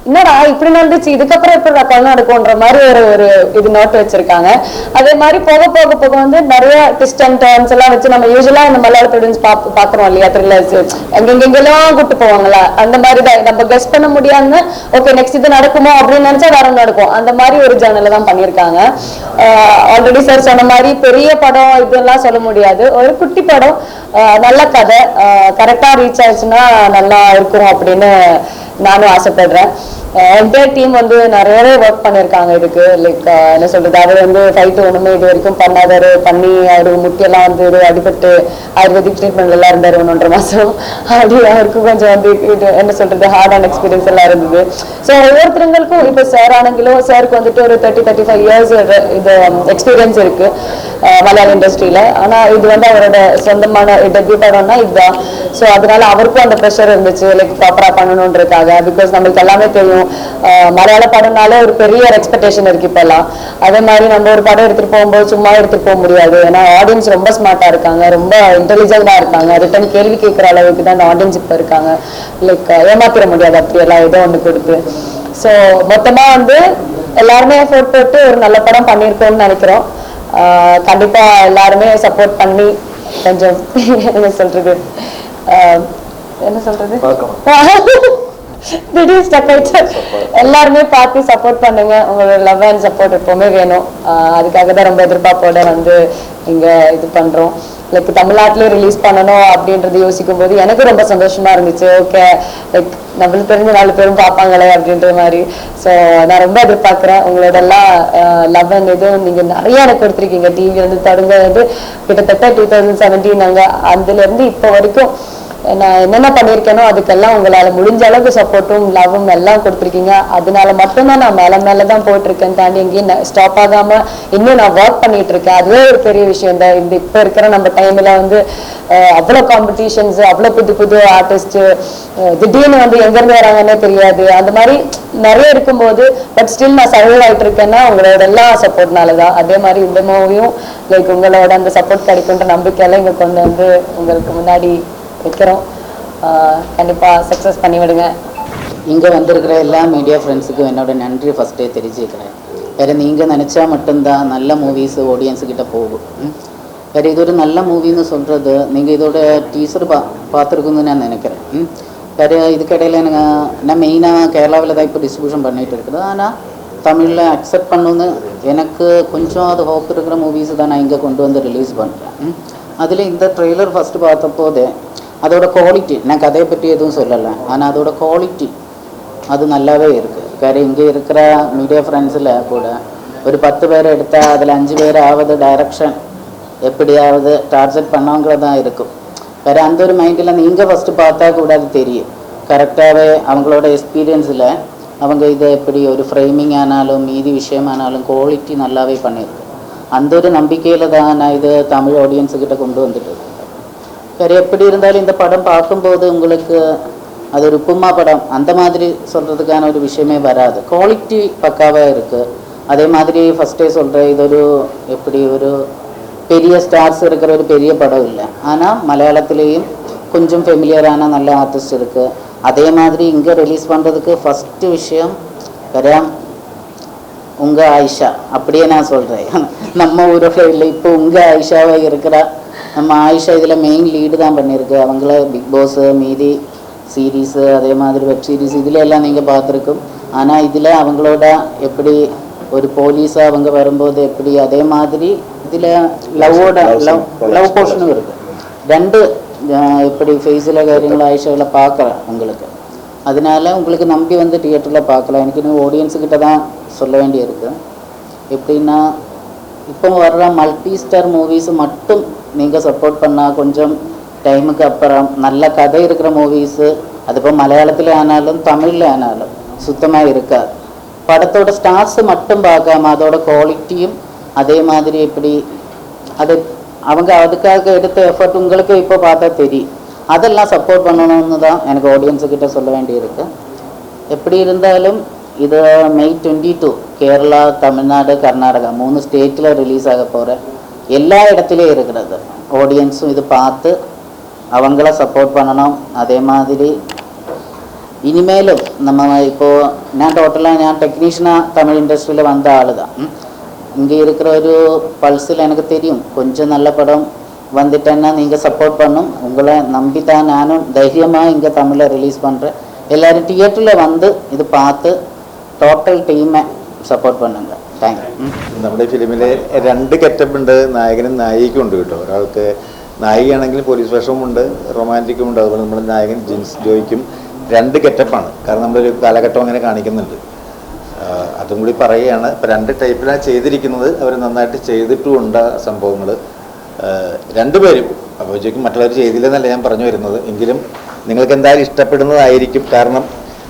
என்னடா இப்படி நடந்துச்சு, இதுக்கப்புறம் எப்படி கொலை நடக்கும்ன்ற மாதிரி ஒரு இது நோட் வச்சிருக்காங்க. அதே மாதிரி போக போக போக வந்து நிறைய ட்விஸ்ட் அண்ட் டர்ன்ஸ் எல்லாம் வச்சு நம்ம யூஸ்வலா இந்த மலையாள ப்ரொடியூஸ் பாக்குறோம் இல்லையா, த்ரில்லர்ஸ் எங்கெங்கெல்லாம் கூட்டு போவாங்களா, அந்த மாதிரி தான் நம்ம கெஸ் பண்ண முடியாம ஓகே நெக்ஸ்ட் இது நடக்குமோ அப்படின்னு நினைச்சா வேற நடக்கும். அந்த மாதிரி ஒரு ஜேர்னல தான் பண்ணியிருக்காங்க. ஆல்ரெடி சார் சொன்ன மாதிரி பெரிய படம் இதெல்லாம் சொல்ல முடியாது, ஒரு குட்டி படம், நல்ல கதை, கரெக்டா ரீச் ஆயிடுச்சுன்னா நல்லா இருக்கும் அப்படின்னு நானும் ஆசைப்படுறேன். என்டையர் டீம் வந்து நிறையவே ஒர்க் பண்ணியிருக்காங்க இதுக்கு. லைக் என்ன சொல்றது, அவர் வந்து ஃபைட் ஒண்ணுமே இது வரைக்கும் பண்ணாதாரு, பண்ணி அவரு முட்டியெல்லாம் வந்து அடிபட்டு ஆயுர்வேதிக் ட்ரீட்மெண்ட் எல்லாம் இருந்தாரு 1.5 மாசம். அப்படி அவருக்கு கொஞ்சம் வந்து இது என்ன சொல்றது ஹார்டான எக்ஸ்பீரியன்ஸ் எல்லாம் இருந்தது. ஸோ ஒவ்வொருத்தருங்களுக்கும் இப்போ சார் ஆனங்கிலோ சாருக்கு வந்துட்டு ஒரு 30-35 இயர்ஸ் இது எக்ஸ்பீரியன்ஸ் இருக்கு மலையாள இண்டஸ்ட்ரியில. ஆனா இது வந்து அவரோட சொந்தமான டெபியூ படம்னா இதுதான். ஸோ அதனால அவருக்கும் அந்த ப்ரெஷர் இருந்துச்சு, லைக் ப்ராப்பரா பண்ணணும்ன்றதுக்காக. பிகாஸ் நம்மளுக்கு எல்லாமே தெரியும் மலையாள படம்னால ஒரு பெரிய எக்ஸ்பெக்டேஷன் இருக்கு இப்பெல்லாம். அதே மாதிரி நம்ம ஒரு படம் எடுத்துட்டு போகும்போது சும்மா எடுத்துட்டு போக முடியாது. ஏன்னா ஆடியன்ஸ் ரொம்ப ஸ்மார்ட்டா இருக்காங்க, ரொம்ப இன்டெலிஜென்டா இருக்காங்க. ரிட்டன் கேள்வி கேட்கிற அளவுக்கு தான் அந்த ஆடியன்ஸ் இப்ப இருக்காங்க. லைக் ஏமாத்திர முடியாது அப்படி எல்லாம் ஏதோ ஒன்று கொடுத்து. ஸோ மொத்தமா வந்து எல்லாருமே எஃபோர்ட் போட்டு ஒரு நல்ல படம் பண்ணியிருக்கோம்னு நினைக்கிறோம். கண்டிப்பா எல்லாருமே சப்போர்ட் பண்ணி கொஞ்சம் என்ன சொல்றது எல்லாருமே பார்த்து சப்போர்ட் பண்ணுங்க. உங்களோட லவ் அண்ட் சப்போர்ட் எப்பவுமே வேணும். அதுக்காக தான் ரொம்ப எதிர்பார்ப்போட வந்து இங்க இது பண்றோம். லைக் தமிழ்நாட்டிலே ரிலீஸ் பண்ணணும் அப்படின்றது யோசிக்கும் போது எனக்கு ரொம்ப சந்தோஷமா இருந்துச்சு. ஓகே லைக் நம்மளுக்கு தெரிஞ்ச 4 பேரும் பார்ப்பாங்களே அப்படின்ற மாதிரி. ஸோ நான் ரொம்ப எதிர்பார்க்குறேன். உங்களோட எல்லாம் லவ் அண்ட் இதுவும் நீங்க நிறைய எனக்கு கொடுத்துருக்கீங்க. டிவி வந்து தொடங்குறது கிட்டத்தட்ட 2017 நாங்க அதுல இருந்து இப்போ வரைக்கும் நான் என்னென்ன பண்ணியிருக்கேனோ அதுக்கெல்லாம் உங்களால முடிஞ்ச அளவுக்கு சப்போர்ட்டும் லவ்வும் எல்லாம் கொடுத்துருக்கீங்க. அதனால மட்டும்தான் நான் மேலதான் போயிட்டு இருக்கேன், தாண்டி எங்கேயும் ஸ்டாப் ஆகாம இன்னும் நான் ஒர்க் பண்ணிட்டு இருக்கேன். அதுவே ஒரு பெரிய விஷயம் தான். இந்த இப்ப இருக்கிற நம்ம டைம்ல வந்து அவ்வளவு காம்படிஷன்ஸ், அவ்வளவு புது புது ஆர்டிஸ்ட் திடீர்னு வந்து எங்க இருந்து வராங்கன்னே தெரியாது. அந்த மாதிரி நிறைய இருக்கும்போது பட் ஸ்டில் நான் சர்வைவ் ஆயிட்டு இருக்கேன்னா உங்களோட எல்லா சப்போர்ட்னாலதான். அதே மாதிரி இந்த மூவியும் லைக் உங்களோட அந்த சப்போர்ட் கிடைக்குன்ற நம்பிக்கையெல்லாம் இங்க கொண்டு வந்து உங்களுக்கு முன்னாடி வைக்கிறோம். கண்டிப்பா சக்சஸ் பண்ணி விடுங்க. இங்கே வந்திருக்கிற எல்லா மீடியா ஃப்ரெண்ட்ஸுக்கும் என்னோட நன்றி ஃபஸ்ட்டே தெரிஞ்சுக்கிறேன். வேறு நீங்கள் நினச்சா மட்டும்தான் நல்ல மூவிஸ் ஆடியன்ஸுக்கிட்ட போகும். வேறு இது ஒரு நல்ல மூவின்னு சொல்கிறது நீங்கள் இதோட டீசர் பார்த்துருக்குன்னு நான் நினைக்கிறேன். வேறு இதுக்கிடையில் நான் மெயினாக கேரளாவில் தான் இப்போ டிஸ்ட்ரிபியூஷன் பண்ணிகிட்டு இருக்குது. ஆனால் தமிழில் அக்செப்ட் பண்ணணுன்னு எனக்கு கொஞ்சம் அது ஹோப் இருக்கிற மூவிஸ் தான் நான் இங்கே கொண்டு வந்து ரிலீஸ் பண்ணுறேன். அதில் இந்த ட்ரெய்லர் ஃபஸ்ட்டு பார்த்தபோது அதோட குவாலிட்டி, நான் கதையை பற்றி எதுவும் சொல்லலை, ஆனால் அதோட குவாலிட்டி அது நல்லாவே இருக்குது. வேறு இங்கே இருக்கிற மீடியா ஃப்ரெண்ட்ஸில் கூட ஒரு 10 பேரை எடுத்தால் அதில் 5 பேராவது டைரக்ஷன் எப்படியாவது டார்கெட் பண்ணவங்களதான் இருக்கும். வேறு அந்த ஒரு மைண்டில் நீங்கள் ஃபஸ்ட்டு பார்த்தா கூட அது தெரியும். கரெக்டாகவே அவங்களோட எக்ஸ்பீரியன்ஸில் அவங்க இதை எப்படி ஒரு ஃப்ரேமிங் ஆனாலும் மீதி விஷயமானாலும் குவாலிட்டி நல்லாவே பண்ணியிருக்கு. அந்த ஒரு நம்பிக்கையில் தான் நான் இது தமிழ் ஆடியன்ஸுக்கிட்ட கொண்டு வந்துட்டு இருக்கேன். வேறு எப்படி இருந்தாலும் இந்த படம் பார்க்கும்போது உங்களுக்கு அது ஒரு உப்புமா படம் அந்த மாதிரி சொல்கிறதுக்கான ஒரு விஷயமே வராது. குவாலிட்டி பக்காவாக இருக்குது. அதே மாதிரி ஃபஸ்ட்டே சொல்கிறேன், இது ஒரு எப்படி ஒரு பெரிய ஸ்டார்ஸ் இருக்கிற ஒரு பெரிய படம் இல்லை. ஆனால் மலையாளத்துலேயும் கொஞ்சம் ஃபெமிலியரான நல்ல ஆர்டிஸ்ட் இருக்குது. அதே மாதிரி இங்கே ரிலீஸ் பண்ணுறதுக்கு ஃபஸ்ட்டு விஷயம் வராம் உங்கள் ஆயிஷா, அப்படியே நான் சொல்கிறேன். நம்ம ஊரோட இல்லை, இப்போ உங்கள் ஆயிஷாவாக இருக்கிறா. நம்ம ஆயிஷா இதில் மெயின் லீடு தான் பண்ணியிருக்கு. அவங்கள பிக் பாஸு மீதி சீரீஸு அதே மாதிரி வெப் சீரிஸ் இதில் எல்லாம் நீங்கள் பார்த்துருக்கும். ஆனால் இதில் அவங்களோட எப்படி ஒரு போலீஸாக அவங்க வரும்போது எப்படி, அதே மாதிரி இதில் லவ் போர்ஷனும் இருக்குது. ரெண்டு எப்படி ஃபேஸில் കാര്യങ്ങൾ ஆயிஷாவில் பார்க்குறேன் உங்களுக்கு. அதனால உங்களுக்கு நம்பி வந்து தியேட்டரில் பார்க்கலாம். எனக்கு இன்னும் ஆடியன்ஸுக்கிட்ட தான் சொல்ல வேண்டியிருக்கு. எப்படின்னா இப்போ வர்ற மல்டி ஸ்டார் மூவிஸ் மட்டும் நீங்கள் சப்போர்ட் பண்ணால் கொஞ்சம் டைமுக்கு அப்புறம் நல்ல கதை இருக்கிற மூவிஸு அதிപ്പോൾ மலையாளத்தில் ஆனாலும் தமிழில் ஆனாலும் சுத்தமாக இருக்காது. படத்தோட ஸ்டார்ஸ் மட்டும் பார்க்காம அதோட குவாலிட்டியும் அதே மாதிரி எப்படி அது அவங்க அதுக்காக எடுத்த எஃபர்ட் உங்களுக்கு இப்போ பார்த்தா தெரியும். அதெல்லாம் சப்போர்ட் பண்ணணும்னு தான் எனக்கு ஆடியன்ஸுக்கிட்ட சொல்ல வேண்டியிருக்கு. எப்படி இருந்தாலும் இது May 22 கேரளா, தமிழ்நாடு, கர்நாடகா 3 ஸ்டேட்டில் ரிலீஸ் ஆக போகிற எல்லா இடத்துலையும் இருக்கிறது. ஆடியன்ஸும் இது பார்த்து அவங்கள சப்போர்ட் பண்ணணும். அதே மாதிரி இனிமேலும் நம்ம இப்போது நான் டோட்டலாக நான் டெக்னீஷியனாக தமிழ் இண்டஸ்ட்ரியில் வந்த ஆள் தான். இங்கே இருக்கிற ஒரு பல்ஸில் எனக்கு தெரியும் கொஞ்சம் நல்ல படம் வந்துட்டேன்னா நீங்கள் சப்போர்ட் பண்ணும். உங்களை நம்பி தான் நானும் தைரியமாக இங்கே தமிழில் ரிலீஸ் பண்ணுறேன். எல்லோரும் திയേറ്ററിൽ வந்து ഇത് பார்த்து ടോട്ടൽ ടീമെ സപ്പോർട്ട് பண்ணுங்க. താങ്ക്യൂ. നമ്മുടെ ഫിലിമിൽ 2 ഗെറ്റപ്പ് ഉണ്ട്, നായകനും നായികയും ഉണ്ട് കേട്ടോ. ഒരാൾക്ക് നായികയാണെങ്കിൽ പോലീസ് വേഷവുമുണ്ട്, റൊമാൻറ്റിക്കും ഉണ്ട്. അതുപോലെ നമ്മുടെ നായകൻ ജിൻസ് ജോയ്ക്കും 2 ഗെറ്റപ്പാണ്. കാരണം നമ്മളൊരു കാലഘട്ടം അങ്ങനെ കാണിക്കുന്നുണ്ട്. അതും കൂടി പറയുകയാണ്. ഇപ്പോൾ 2 ടൈപ്പിലാണ് ചെയ്തിരിക്കുന്നത്. അവർ നന്നായിട്ട് ചെയ്തിട്ടുമുണ്ട് സംഭവങ്ങൾ. 2 പേരും അപ്പോൾ ചോദിക്കും മറ്റുള്ളവർ ചെയ്തില്ലെന്നല്ല ഞാൻ പറഞ്ഞു വരുന്നത്. എങ്കിലും നിങ്ങൾക്ക് എന്തായാലും ഇഷ്ടപ്പെടുന്നതായിരിക്കും. കാരണം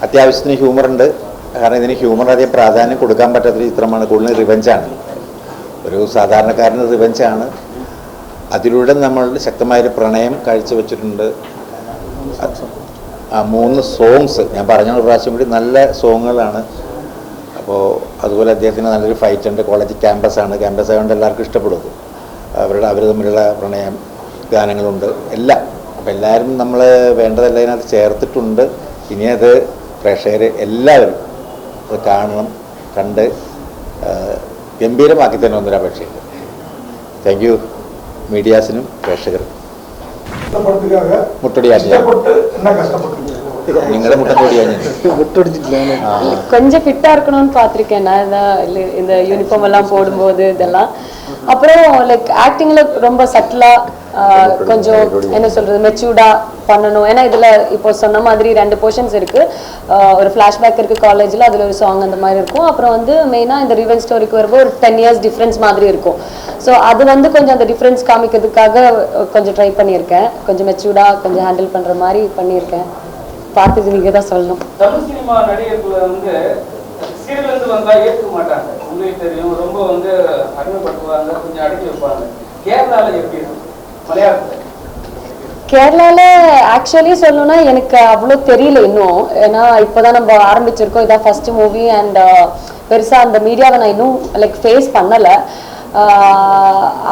അത്യാവശ്യത്തിന് ഹ്യൂമറുണ്ട്. കാരണം ഇതിന് ഹ്യൂമർ അധികം പ്രാധാന്യം കൊടുക്കാൻ പറ്റാത്തൊരു ചിത്രമാണ്. കൂടുതൽ റിവെഞ്ചാണ്, ഒരു സാധാരണക്കാരന് റിവെഞ്ചാണ്. അതിലൂടെ നമ്മൾ ശക്തമായൊരു പ്രണയം കാഴ്ചവെച്ചിട്ടുണ്ട്. 3 സോങ്സ് ഞാൻ പറഞ്ഞ പ്രാവശ്യം കൂടി നല്ല സോങ്ങുകളാണ്. അപ്പോൾ അതുപോലെ അദ്ദേഹത്തിന് നല്ലൊരു ഫൈറ്റ് ഉണ്ട്. കോളേജ് ക്യാമ്പസാണ്, ക്യാമ്പസ് ആയതുകൊണ്ട് എല്ലാവർക്കും ഇഷ്ടപ്പെടും. അവർ തമ്മിലുള്ള പ്രണയം ഗാനങ്ങളുണ്ട് എല്ലാം. അപ്പോൾ എല്ലാവരും നമ്മൾ വേണ്ടതെല്ലാം ഇതിനകത്ത് ചേർത്തിട്ടുണ്ട്. ഇനി അത് പ്രേക്ഷകർ എല്ലാവരും അത് കാണണം, കണ്ട് ഗംഭീരമാക്കി തന്നെ ഒന്നൊരു അപേക്ഷയുണ്ട്. താങ്ക് യു മീഡിയാസിനും പ്രേക്ഷകർക്കും. മുട്ടടിയാൻ നിങ്ങളുടെ മുട്ടടിയാൻ கொஞ்சம் ஃபிட்டா இருக்கணும்னு பார்த்துருக்கேன் நான் இந்த யூனிஃபார்ம் எல்லாம் போடும்போது இதெல்லாம். அப்புறம் லைக் ஆக்டிங்ல ரொம்ப சட்டிலா கொஞ்சம் என்ன சொல்றது மெச்சூர்டா பண்ணணும். ஏன்னா இதுல இப்போ சொன்ன மாதிரி 2 போர்ஷன்ஸ் இருக்கு. ஒரு ஃபிளாஷ்பேக் இருக்கு காலேஜ்ல, அதுல ஒரு சாங் அந்த மாதிரி இருக்கும். அப்புறம் வந்து மெயினா இந்த ரிவெஞ்ச் ஸ்டோரிக்கு வரும்போது ஒரு 10 இயர்ஸ் டிஃபரன்ஸ் மாதிரி இருக்கும். ஸோ அது வந்து கொஞ்சம் அந்த டிஃபரன்ஸ் காமிக்கிறதுக்காக கொஞ்சம் ட்ரை பண்ணியிருக்கேன். கொஞ்சம் மெச்சூர்டா கொஞ்சம் ஹேண்டில் பண்ற மாதிரி பண்ணியிருக்கேன். பார்த்துட்டு நீங்க தான் சொல்லணும். தமிழ் சினிமா நடிகர்கள் வந்து சீரியல் வந்தா ஏற்க மாட்டாங்க, உங்களுக்கு தெரியும். ரொம்ப வந்து அடிமைப்படுத்துவாங்க, கொஞ்சம் அடக்கி வைப்பாங்க. கேரளால எப்படி இருக்கு? மலையாளத்துல கேரளால ஆக்சுவலி சொல்லணும்னா எனக்கு அவ்வளோ தெரியல இன்னும். ஏன்னா இப்போதான் நம்ம ஆரம்பிச்சிருக்கோம், இதான் ஃபர்ஸ்ட் மூவி. அண்ட் பெருசா அந்த மீடியாவை நான் இன்னும் லைக் ஃபேஸ் பண்ணலை.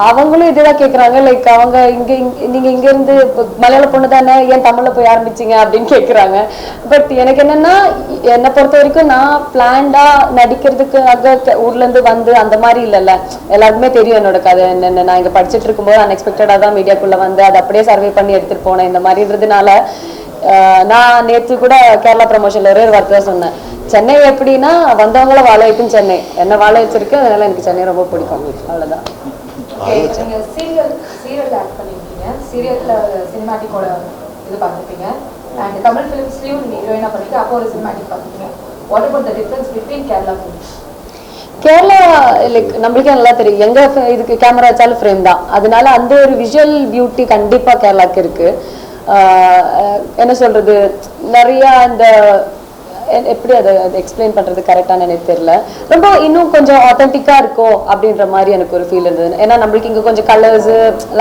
அவங்களும் இதுதான் கேட்குறாங்க. லைக் அவங்க நீங்க இங்க இருந்து மலையாள பொண்ணு தானே, ஏன் தமிழ்ல போய் ஆரம்பிச்சிங்க அப்படின்னு கேட்குறாங்க. பட் எனக்கு என்னன்னா, என்னை பொறுத்த வரைக்கும் நான் பிளான்டா நடிக்கிறதுக்காக ஊர்ல இருந்து வந்து அந்த மாதிரி இல்லைல்ல. எல்லாருக்குமே தெரியும் என்னோட கதை என்னென்ன. நான் இங்க படிச்சுட்டு இருக்கும்போது அன்எக்ஸ்பெக்டடா தான் மீடியாக்குள்ள வந்து அதை அப்படியே சர்வே பண்ணி எடுத்துட்டு போனேன் இந்த மாதிரின்றதுனால. நான் நேற்று கூட கேரளா ப்ரமோஷன்ல ஒரு வார்த்தை தான் சொன்னேன். சென்னை எப்படின்னா வந்தவங்கள வாழ வைக்கும் சென்னை, என்ன வாழ வச்சிருக்கு. அதனால எனக்கு சென்னை ரொம்ப பிடிக்கும். அவ்வளவுதான். நீங்க சீரியல் ஆக்ட் பண்ணிருக்கீங்க, சீரியல்ல சினிமாட்டிக்கோட இது பார்த்துருப்பீங்க. அண்ட் தமிழ் ஃபிலிம்ஸ்லயும் நீங்க ஹீரோயினா பண்ணிட்டு அப்போ ஒரு சினிமாட்டிக் பார்த்துருக்கீங்க. What about the difference between Kerala films? Kerala like நம்மளுக்கே நல்லா தெரியும், எங்க இதுக்கு கேமரா வச்சாலும் ஃப்ரேம் தான். அதனால அந்த ஒரு விஷுவல் பியூட்டி கண்டிப்பா கேரளாக்கு இருக்கு. என்ன சொல்றது, நிறைய இந்த எப்படி அதை எக்ஸ்பிளைன் பண்றது கரெக்டான எனக்கு தெரியல. ரொம்ப இன்னும் கொஞ்சம் ஆத்தென்டிக்கா இருக்கும் அப்படின்ற மாதிரி எனக்கு ஒரு ஃபீல் இருந்தது. ஏன்னா நம்மளுக்கு இங்க கொஞ்சம் கலர்ஸ்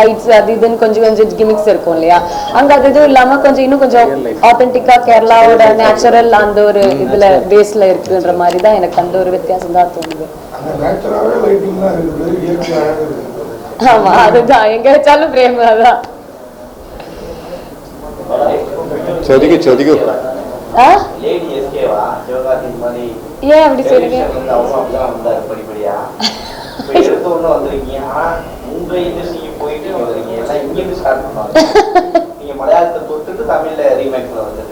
லைட்ஸ் அது இதுன்னு கொஞ்சம் கிமிக்ஸ் இருக்கும் இல்லையா, அங்க அது இதுவும் இல்லாம கொஞ்சம் இன்னும் கொஞ்சம் ஆத்தென்டிக்கா கேரளாவோட நேச்சுரல் அந்த ஒரு இதுல பேஸ்ல இருக்குன்ற மாதிரி தான் எனக்கு அந்த ஒரு வித்தியாசம் தான் தோணுது. ஆமா அதுதான் எங்க வச்சாலும் பிரேம் அதான். ஏன் அப்படி சொல்லுங்க? மலையாளத்தை தொட்டுட்டு தமிழ்ல ரீமேக்ல வந்து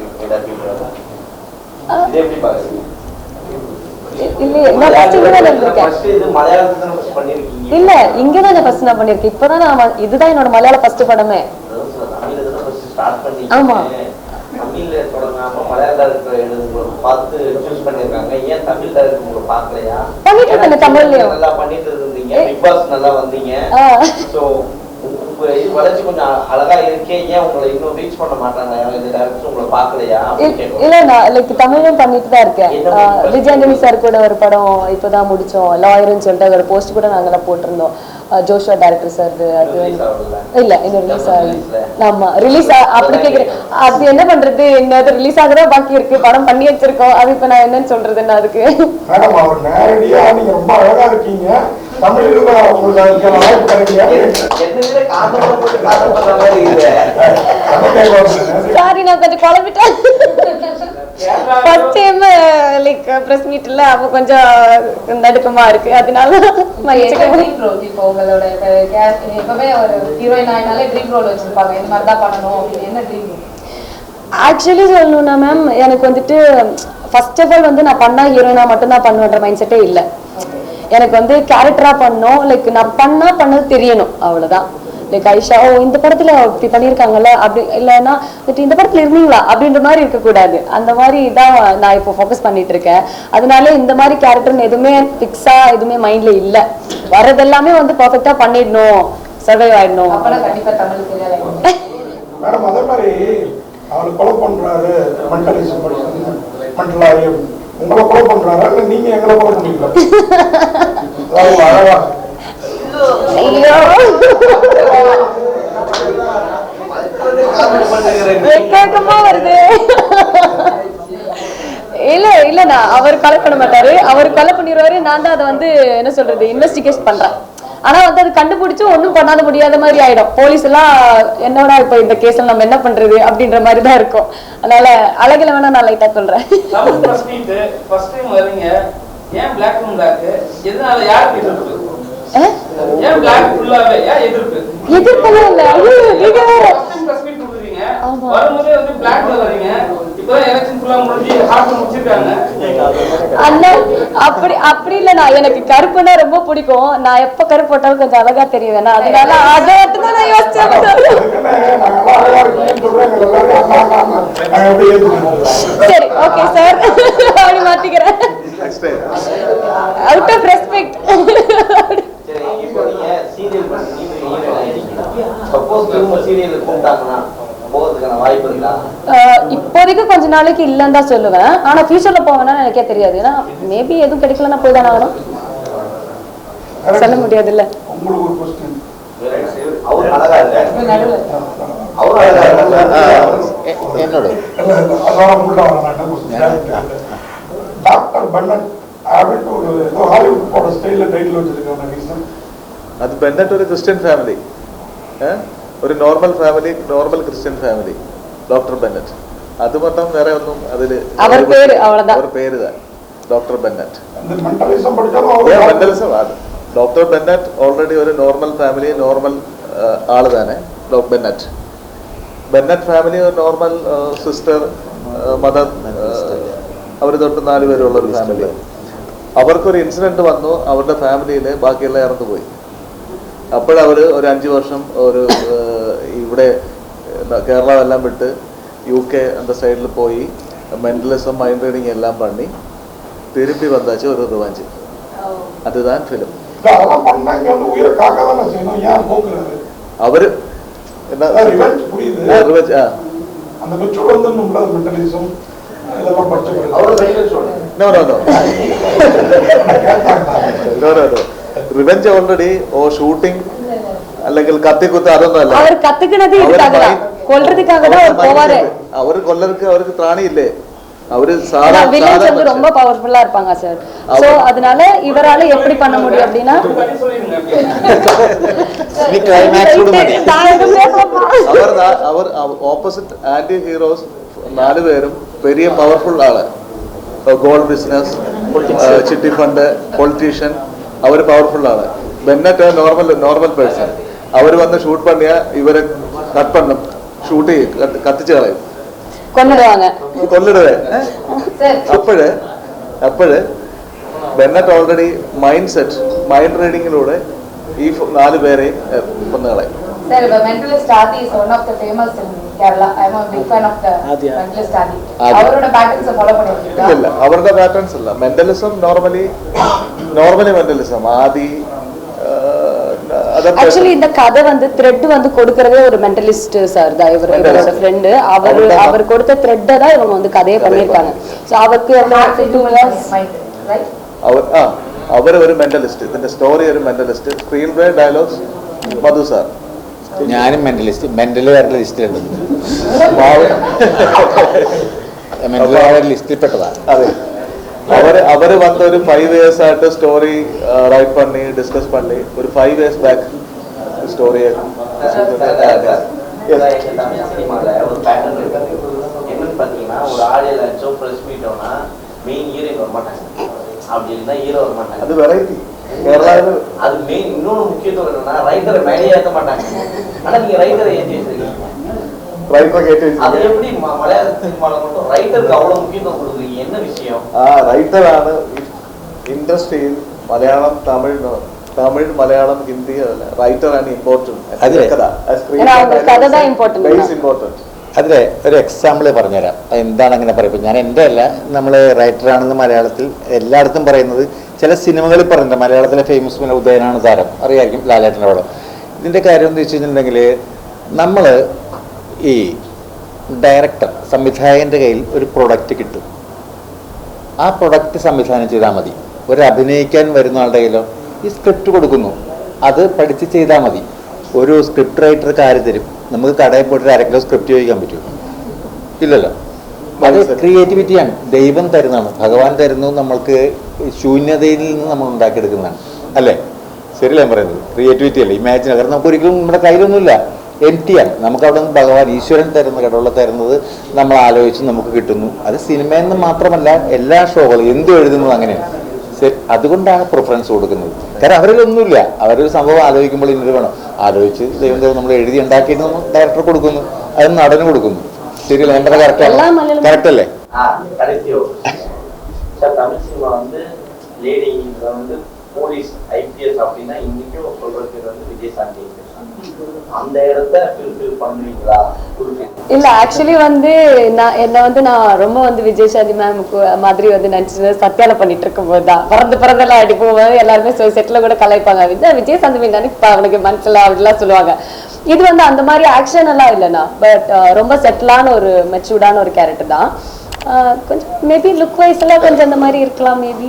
இல்ல இங்கதான் ஃபர்ஸ்ட் நான் பண்ணிருக்கேன். இப்பதான் நான் இதுதான் என்னோட மலையாள ஃபர்ஸ்ட் படமே. ஆமா தமிழ்ல தொடங்காம மலையாளத்துல பார்த்து சூஸ் பண்ணிருக்காங்க. ஏன் தமிழ் டைரக்டர் பார்க்கலையா? பண்ணிட்டு இருந்தேன் தமிழ்லயும். நல்லா பண்ணிட்டு இருந்தீங்க, பிக் பாஸ் நல்லா வந்தீங்க. சோ உங்க இது வளர்ச்சி கொஞ்சம் அழகா இருக்கே, ஏன் உங்களை இன்னும் ரீச் பண்ண மாட்டாங்க? இந்த டைரக்டர் உங்களை பார்க்கலையா? இல்ல நான் லைக் தமிழும் பண்ணிட்டு தான் இருக்கேன். விஜயாண்டனி சார் கூட ஒரு படம் இப்பதான் முடிச்சோம், லாயர்னு சொல்லிட்டு ஒரு போஸ்ட் கூட நாங்கெல்லாம் போட்டிருந்தோம். ஜோஷுவா டைரக்டர் சார் அது இல்ல இன்னும் ரிலீஸ் ஆகல. ஆமா ரிலீஸ் அப்படி கேக்குறேன். அது என்ன பண்றது, என்னது ரிலீஸ் ஆகுறதா பாக்கி இருக்கு, படம் பண்ணி வச்சிருக்கோம். அது இப்ப நான் என்னன்னு சொல்றதுன்னா அதுக்கு மேடம் அவர் நேரடியா நீங்க ரொம்ப அழகா இருக்கீங்க, தமிழ்ல உங்களுக்கு வாய்ப்பு கிடைக்கலையா? சாரி நான் கொஞ்சம் குழம்பிட்டேன். ஃபர்ஸ்ட் டைம் லைக் பிரஸ் மீட்ல அப்ப கொஞ்சம் நடுக்கமா இருக்கு, அதனால இப்போ உங்களோட எப்பவுமே ஒரு ஹீரோயின் ஆயினாலே ட்ரீம் ரோல் வச்சிருப்பாங்க, இந்த மாதிரி தான் பண்ணணும் அப்படின்னு. என்ன ட்ரீம்? ஆக்சுவலி சொல்லணும்னா மேம் எனக்கு வந்துட்டு ஃபர்ஸ்ட் ஆஃப் ஆல் வந்து நான் பண்ணா ஹீரோயினா மட்டும் தான் பண்ணுவேன்ற மைண்ட் செட்டே இல்லை. எனக்கு வந்து கேரக்டரா பண்ணணும், லைக் நான் பண்ணது தெரியணும், அவ்வளவுதான். லைக் ஐஷா ஓ இந்த படத்துல இப்படி பண்ணியிருக்காங்கல்ல அப்படி இல்லைன்னா இந்த படத்துல இருந்தீங்களா அப்படின்ற மாதிரி இருக்கக்கூடாது. அந்த மாதிரி தான் நான் இப்போ ஃபோக்கஸ் பண்ணிட்டு இருக்கேன். அதனால இந்த மாதிரி கேரக்டர்னு எதுவுமே ஃபிக்ஸா எதுவுமே மைண்ட்ல இல்லை. வர்றது எல்லாமே வந்து பர்ஃபெக்டா பண்ணிடணும், சர்வைவ் ஆயிடணும். கண்டிப்பா தமிழ் தெரியல மேடம். அதே மாதிரி அவர் கொலை பண்றாரு, மென்டலிசம் மென்டலாகி உங்களை கொலை பண்றாரா இல்லை நீங்க எங்களை கொலை பண்ணீங்களா? அழகா வருது. இல்ல இல்லண்ணா அவர் கொலை பண்ண மாட்டாரு, அவர் கொலை பண்ணிடுவாரு. நான் தான் அதை வந்து என்ன சொல்றது இன்வெஸ்டிகேட் பண்றேன். ஆனா வந்து அது கண்டுபிடிச்சு ஒண்ணும் பண்ணாத முடியாத மாதிரி ஆயிடும். போலீஸ் எல்லாம் என்னோட இப்ப இந்த கேஸ்ல நம்ம என்ன பண்றது அப்படின்ற மாதிரி தான் இருக்கும். அதனால அழகில வேணா நான் லைட்டா சொல்றேன். ஏன் பிளாக் அண்ட் பிளாக் எதனால யாருக்கு எதிர்ப்பு? ஏன் பிளாக் ஃபுல்லாவே ஏன் எதிர்ப்பு? எதிர்ப்பெல்லாம் இல்ல. நீங்க பிரஸ்மீட் கொடுக்குறீங்க, வரும்போதே வந்து பிளாக்ல வரீங்க. இப்போ எலெக்ஷன் ஃபுல்லா முடிஞ்சு ஹார்ட் முடிச்சிருக்காங்க. அண்ணா அப்படி இல்ல. நான் எனக்கு கருப்புனா ரொம்ப பிடிக்கும். நான் எப்ப கருப்பு போட்டாலும் கொஞ்சம் அழகா தெரியுவேன். அதனால அதை மட்டும் தான் நான் யோசிச்சேன். சரி ஓகே சார், அப்படி மாத்திக்கிறேன். Out of respect. இப்போதைக்கு கொஞ்ச நாளைக்கு இல்லன்னு தான் சொல்லுவேன். ஆனா ஃபியூச்சர்ல போவேன்னா எனக்கே தெரியாது. ஏன்னா மேபி எதுவும் கிடைக்கலன்னா போய் தானே ஆகணும், சொல்ல முடியாது இல்ல. டாக்டர் பென்னட் அப்படின்னு ஒரு ஹாலிவுட் போட ஸ்டைல்ல டைட்டில் வச்சிருக்காங்க. അത് ബെന്നറ്റ് ഒരു ക്രിസ്ത്യൻ ഫാമിലി, ഒരു normal family, normal Christian family, doctor Bennett. അത് மட்டும் വേറെ ഒന്നും അതില് அவர் പേര് தான் ഡോക്ടർ ബെന്നറ്റ്. மென்டலிசம் അത് ഡോക്ടർ ബെന്നറ്റ് ഓൾറെഡി ഒരു നോർമൽ ഫാമിലി, നോർമൽ ആള് തന്നെ ബെന്നറ്റ്. ബെന്നറ്റ് ഫാമിലി ഒരു നോർമൽ സിസ്റ്റർ, മദർ, അവർ തൊട്ട് 4 പേരുള്ള ഒരു ഫാമിലി. അവർക്കൊരു ഇൻസിഡന്റ് വന്നു, അവരുടെ ഫാമിലിയിൽ ബാക്കിയെല്ലാം ഇറന്നു പോയി. അപ്പോഴവർ ഒരു 5 വർഷം ഒരു ഇവിടെ കേരള എല്ലാം വിട്ട് UK அந்த சைடில் போய் மென்டலிசம், மைண்ட் ரீடிங் எல்லாம் பண்ணி திருப்பி வந்தாச்சு ஒரு ரிவெஞ்ச். அதுதான் ஃபிலிம். அவரு என்ன இதெல்லாம் படிச்சு அவரு medical student. No. Revenge already shooting അല്ലെങ്കിൽ കത്തിക്കുത്ത് അതൊന്നും അല്ല. அவர் கத்துக்கினது இதுக்காக தான், கொல்றதுக்காக தான் அவர் போவாரு. அவரு கொல்லருக்கு அவருக்கு திராணி இல்லே. அவரு வில்லன்ஸ் வந்து ரொம்ப பவர்ஃபுல்லா இருப்பாங்க சார். சோ அதனால இவரால எப்படி பண்ண முடியும் அப்படினா அவர் ഓപ്പോസിറ്റ് ആന്റി ഹീറോസ് 4 പേരും പെരിയ പവർഫുൾ ആള്. ഗോൾഡ് ബിസിനസ്, ചിട്ടി ഫണ്ട്, പൊളിറ്റീഷ്യൻ, അവർ പവർഫുൾ ആണ്. Bennett normal person. അവർ വന്ന് ഷൂട്ട് പണിയ ഇവരെ കട്ട് പണ്ണും, ഷൂട്ട് ചെയ്യും, കത്തിച്ച് കളയും, കൊല്ലിടുവേ. അപ്പോഴ് ബെന്നറ്റ് ഓൾറെഡി മൈൻഡ് റീഡിങ്ങിലൂടെ ഈ 4 പേരെയും കൊന്നുകളയും. Sir, the mentalist Adi is one of the famous in Kerala. I am a big fan of the mentalist Adi. അവരുടെ പാറ്റേൺസ് ഫോളോ பண்ணிருக்கீங்களா? ഇല്ല, അവരുടെ പാറ്റേൺസ് ഇല്ല. മെന്റലിസം നോർമലി മെന്റലിസം ആദി. ஆக்சுவலி இந்த கதை வந்து த்ரெட் வந்து கொடுக்கறதே ஒரு மென்டலிஸ்ட் சார் தான். இவரோட ஃப்ரெண்ட் அவர் கொடுத்த த்ரெட்டை தான் இவங்க வந்து கதையை பண்ணியிருக்காங்க. ஸோ அவருக்கு അവർ ഒരു മെന്റലിസ്റ്റ്, ഇതിന്റെ സ്റ്റോറി ഒരു മെന്റലിസ്റ്റ്, സ്ക്രീൻ പ്ലേ ഡയലോഗ്സ് മധു സാർ. ഞാനും മെന്റലിസ്റ്റ്, മെന്റലി ആയിട്ടുള്ള ലിസ്റ്റിലുണ്ട്, ലിസ്റ്റിൽപ്പെട്ടതാണ്. അതെ, അവര് വന്ന ഒരു 5 years ആയിട്ട് സ്റ്റോറി റൈറ്റ് பண்ணி டிஸ்கஸ் பண்ணி ஒரு 5 years பேக் ஸ்டோரியை தமிழ் சினிமால ஒரு பேட்டர்ன் இருக்கு. என்னன்னு பாத்தீங்கன்னா, ஒரு ஆடியோ லான்ச்சோ பிரஸ் மீட்டோனா மெயின் ஹீரோயின் வர மாட்டாங்க, அப்படி இருந்தா ஹீரோ வர மாட்டாங்க. அது வெரைட்டி. அது மெயின். இன்னொரு முக்கியத்துவம் என்னன்னா, ரைட்டரை மேலே ஏற்ற மாட்டாங்க. ஆனா நீங்க ரைட்டரை ஏற்றி வச்சிருக்கீங்க. அது எப்படி மலையாள சினிமால மட்டும் ரைட்டருக்கு அவ்வளவு முக்கியத்துவம் கொடுக்குறீங்க? என்ன விஷயம்? റൈറ്ററാണ് ഇൻഡസ്ട്രിയിൽ. മലയാളം, തമിഴ്, മലയാളം, ഹിന്ദി അതല്ല, റൈറ്ററാണ് ഇമ്പോർട്ടന്റ്. അതിലെ ഒരു എക്സാമ്പിൾ പറഞ്ഞുതരാം. എന്താണ് അങ്ങനെ പറയുമ്പോൾ, ഞാൻ എൻ്റെ അല്ല, നമ്മൾ റൈറ്ററാണെന്ന് മലയാളത്തിൽ എല്ലായിടത്തും പറയുന്നത്. ചില സിനിമകളിൽ പറയുന്നുണ്ട്, മലയാളത്തിലെ ഫേമസ് പിന്നെ ഉദയനാണ് താരം, അറിയായിരിക്കും, ലാലേട്ടൻ്റെ പടം. ഇതിൻ്റെ കാര്യം എന്ന് വെച്ച് കഴിഞ്ഞിട്ടുണ്ടെങ്കിൽ, നമ്മൾ ഈ ഡയറക്ടർ സംവിധായകൻ്റെ കയ്യിൽ ഒരു പ്രൊഡക്റ്റ് കിട്ടും. ആ പ്രൊഡക്റ്റ് സംവിധാനം ചെയ്താൽ മതി. ഒരു അഭിനയിക്കാൻ വരുന്ന ആളുടെ കയ്യിലോ ഈ സ്ക്രിപ്റ്റ് കൊടുക്കുന്നു, അത് പഠിച്ച് ചെയ്താൽ മതി. ഒരു സ്ക്രിപ്റ്റ് റൈറ്റർ കാര്യം തരും. നമുക്ക് കടയിൽ പോയിട്ട് 1/2 കിലോ സ്ക്രിപ്റ്റ് ചോദിക്കാൻ പറ്റുമോ? ഇല്ലല്ലോ. അത് ക്രിയേറ്റിവിറ്റിയാണ്, ദൈവം തരുന്നതാണ്, ഭഗവാൻ തരുന്നു. നമ്മൾക്ക് ശൂന്യതയിൽ നിന്ന് നമ്മൾ ഉണ്ടാക്കിയെടുക്കുന്നതാണ്, അല്ലേ? ശരിയല്ല ഞാൻ പറയുന്നത്? ക്രിയേറ്റിവിറ്റി അല്ലേ, ഇമാജിൻ. കാരണം നമുക്ക് ഒരിക്കലും നമ്മുടെ കയ്യിലൊന്നുമില്ല, എംപ്റ്റിയാണ്. നമുക്ക് അവിടെ നിന്ന് ഭഗവാൻ, ഈശ്വരൻ തരുന്ന, കടവുള്ള തരുന്നത് നമ്മൾ ആലോചിച്ച് നമുക്ക് കിട്ടുന്നു. അത് സിനിമയിൽ നിന്ന് മാത്രമല്ല, എല്ലാ ഷോകളും എന്തും എഴുതുന്നത് അങ്ങനെയാണ്. ശരി, അതുകൊണ്ടാണ് പ്രിഫറൻസ് കൊടുക്കുന്നത്. കാരണം അവരിലൊന്നുമില്ല, അവരൊരു സംഭവം ആലോചിക്കുമ്പോൾ ഇന്നത് വേണം, ആലോചിച്ച് ദൈവം നമ്മൾ എഴുതി ഉണ്ടാക്കിയിട്ട് നമ്മൾ ഡയറക്ടർ കൊടുക്കുന്നു, അത് നടന് കൊടുക്കുന്നു. ശരിയല്ല? എൻ്റെ കറക്റ്റ് അല്ലേ? தமிழ் சினிமா வந்து லேடி வந்து போலீஸ் ஐபிஎஸ் அப்படின்னா இன்னைக்கும் சொல்றது வந்து விஜயசாந்தி. அந்த இடத்த ஃபில்ஃபில் பண்ணுவீங்களா? இல்ல, ஆக்சுவலி வந்து நான் ரொம்ப வந்து விஜயசாந்தி மேம் மாதிரி வந்து நினைச்சு சத்தியால பண்ணிட்டு இருக்கும் போதுதான் பறந்தெல்லாம் அடி போகும்போது எல்லாருமே செட்ல கூட கலாய்ப்பாங்க, விஜயசாந்தி மீன் நினைப்பா அவனுக்கு மனசுல அப்படிலாம் சொல்லுவாங்க. இது வந்து அந்த மாதிரி ஆக்ஷன் எல்லாம் இல்லைண்ணா, பட் ரொம்ப செட்டிலான ஒரு மெச்சூர்டான ஒரு கேரக்டர் தான். கொஞ்சம் மேபி லுக் வைஸ் எல்லாம் கொஞ்சம் அந்த மாதிரி இருக்கலாம் மேபி.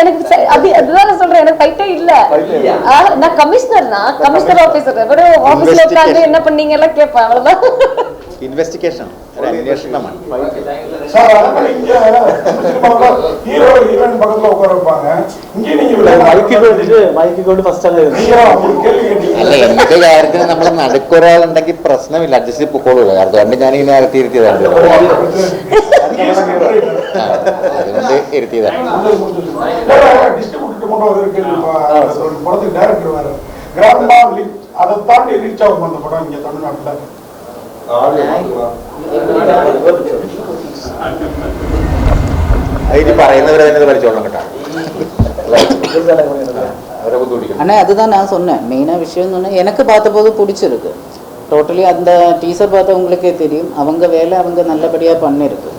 எனக்கு அதுதான் சொல்றேன், எனக்கு ஃபைட்டே இல்ல. நான் கமிஷனர் ஆபீசர், ஆபீஸ்ல உட்கார்ந்து என்ன பண்ணீங்க எல்லாம் கேட்பேன், அவ்வளவுதான். ഇൻവെസ്റ്റിഗേഷൻ, അന്വേഷണമാണ്. ஹீரோ ஹீரோயின் பக்கத்துல உட்கார வைப்பாங்க. இங்கே நீங்க മൈക്ക് കൊണ്ട് ഫസ്റ്റ് അല്ലേ അല്ല, എന്ത് കാര്യത്തിന് നമ്മൾ നടുക്കൊരാളുണ്ടെങ്കിൽ പ്രശ്നമില്ല, അഡ്ജസ്റ്റ് പൊക്കോളൂല്ലോ. അതുകൊണ്ട് ഞാനിങ്ങനെ അകത്തിയിരുത്തിയതാണ്, അതുകൊണ്ട് ഇരുത്തിയതാണ്. டிஸ்ட்ரிபியூட்டர் மட்டும் ஒரு கேள்வி, படத்துக்கு டைரக்டர் வேற கிராமமா அதை தாண்டி ரீச் ஆகும் அந்த படம் இங்க தமிழ்நாட்டுல. അതിന് പറയുന്നവരെ തന്നെ പഠിച്ചോളാം കേട്ടോ. ஆனால் அதுதான் நான் சொன்னேன், மெயினாக விஷயம் சொன்னேன். எனக்கு பார்த்தபோது பிடிச்சிருக்கு டோட்டலி. அந்த டீசர் பார்த்தவங்களுக்கே தெரியும், அவங்க வேலை அவங்க நல்லபடியாக பண்ணிருக்கு.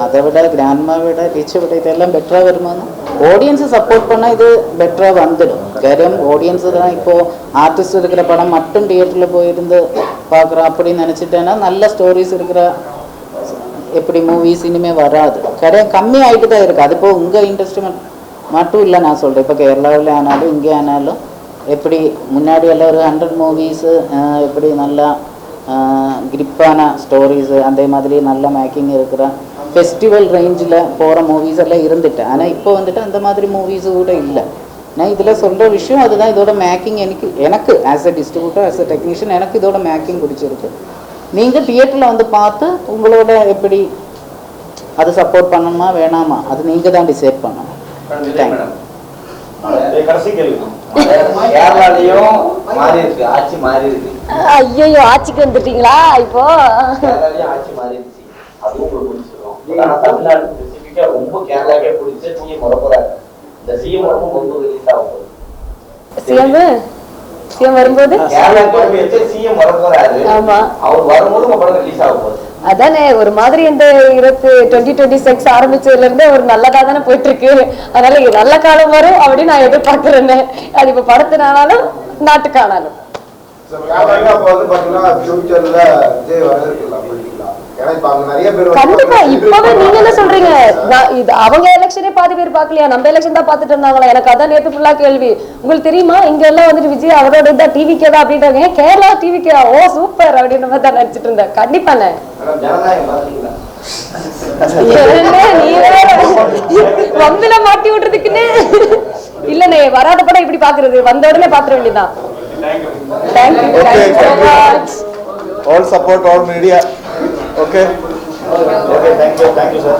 அதை விட கிராண்ட்மா விட ரிச்சை விட இதெல்லாம் பெட்டராக வருமானா ஆடியன்ஸை சப்போர்ட் பண்ணால் இது பெட்டராக வந்துடும். காரியம் ஆடியன்ஸு தான் இப்போது ஆர்டிஸ்ட் இருக்கிற படம் மட்டும் தியேட்டரில் போயிருந்து பார்க்குறோம் அப்படின்னு நினச்சிட்டேன்னா நல்ல ஸ்டோரிஸ் இருக்கிற எப்படி மூவிஸ் இனிமேல் வராது. காரியம் கம்மி ஆகிட்டு தான் இருக்குது. அது இப்போ உங்கள் இண்டஸ்ட்ரி மட்டும் இல்லை நான் சொல்கிறேன். இப்போ கேரளாவில் ஆனாலும் இங்கே ஆனாலும் எப்படி முன்னாடி எல்லாம் ஒரு 100 மூவிஸு எப்படி நல்லா கிரிப்பான ஸ்டோரிஸு அதே மாதிரி நல்ல மேக்கிங் இருக்கிற ஃபெஸ்டிவல் ரேஞ்சில் போகிற மூவிஸ் எல்லாம் இருந்துட்டு. ஆனால் இப்போ வந்துட்டு அந்த மாதிரி மூவிஸு கூட இல்லை. நான் இதில் சொல்கிற விஷயம் அதுதான். இதோட மேக்கிங் எனக்கு as a distributor as a technician எனக்கு இதோட மேக்கிங் பிடிச்சிருக்கு. நீங்கள் தியேட்டரில் வந்து பார்த்து உங்களோட எப்படி அது சப்போர்ட் பண்ணணுமா வேணாமா அது நீங்கள் தான் டிசைட் பண்ணணும். கடைசி கேள்வி. கேரளாலையும் மாறி இருக்கு, ஆட்சி மாறி இருக்கு. ஐயோ ஆட்சிக்கு வந்துட்டீங்களா இப்போ? கேரளாலையும் ஆட்சி மாறி இருந்துச்சு, அதுவும் உங்களுக்கு பிடிச்சிருக்கும். ஆனா தமிழ்நாடு ஸ்பெசிபிக்கா ரொம்ப கேரளாக்கே பிடிச்ச சிஎம் வரப்போறாங்க. இந்த சிஎம் வரப்போ கொண்டு ரிலீஸ் ஆகும். சிஎம் வரும்போது கேரளாக்கு சிஎம் வரப்போறாரு. ஆமா, அவர் வரும்போது உங்க படம் ரிலீஸ் ஆகும் போகுது. அதானே ஒரு மாதிரி இந்த 2026 ஆரம்பிச்சதுல இருந்து ஒரு நல்லதா தானே போயிட்டு இருக்கு. அதனால நல்ல காலம் வரும் அப்படின்னு நான் எதிர்பார்க்கிறேன். அது இப்ப படத்தினாலும் நாட்டுக்கானாலும் கண்டிப்பா. இப்பவே நீங்க என்ன சொல்றீங்க? அவங்க எலெக்ஷனே பாதி பேர் பாக்கலையா? நம்ம எலெக்ஷன் தான் பாத்துட்டு இருந்தாங்களா? எனக்கு அதான் நேத்து ஃபுல்லா கேள்வி. உங்களுக்கு தெரியுமா இங்க எல்லாம் வந்துட்டு விஜய் அவரோட தான் டிவிக்கே தான் அப்படின்றாங்க. ஏன் கேரளா டிவிக்கே? ஓ சூப்பர் அப்படின்ற மாதிரி தான் நினைச்சிட்டு இருந்தேன். கண்டிப்பாண்ணே. வம்பில மாட்டி விடுறதுக்குன்னு இல்லண்ணே. வராத படம் இப்படி பாக்குறது, வந்த உடனே பாத்துற வேண்டியதான். Thank you so much. All support, all media. Okay. Okay, thank you, sir.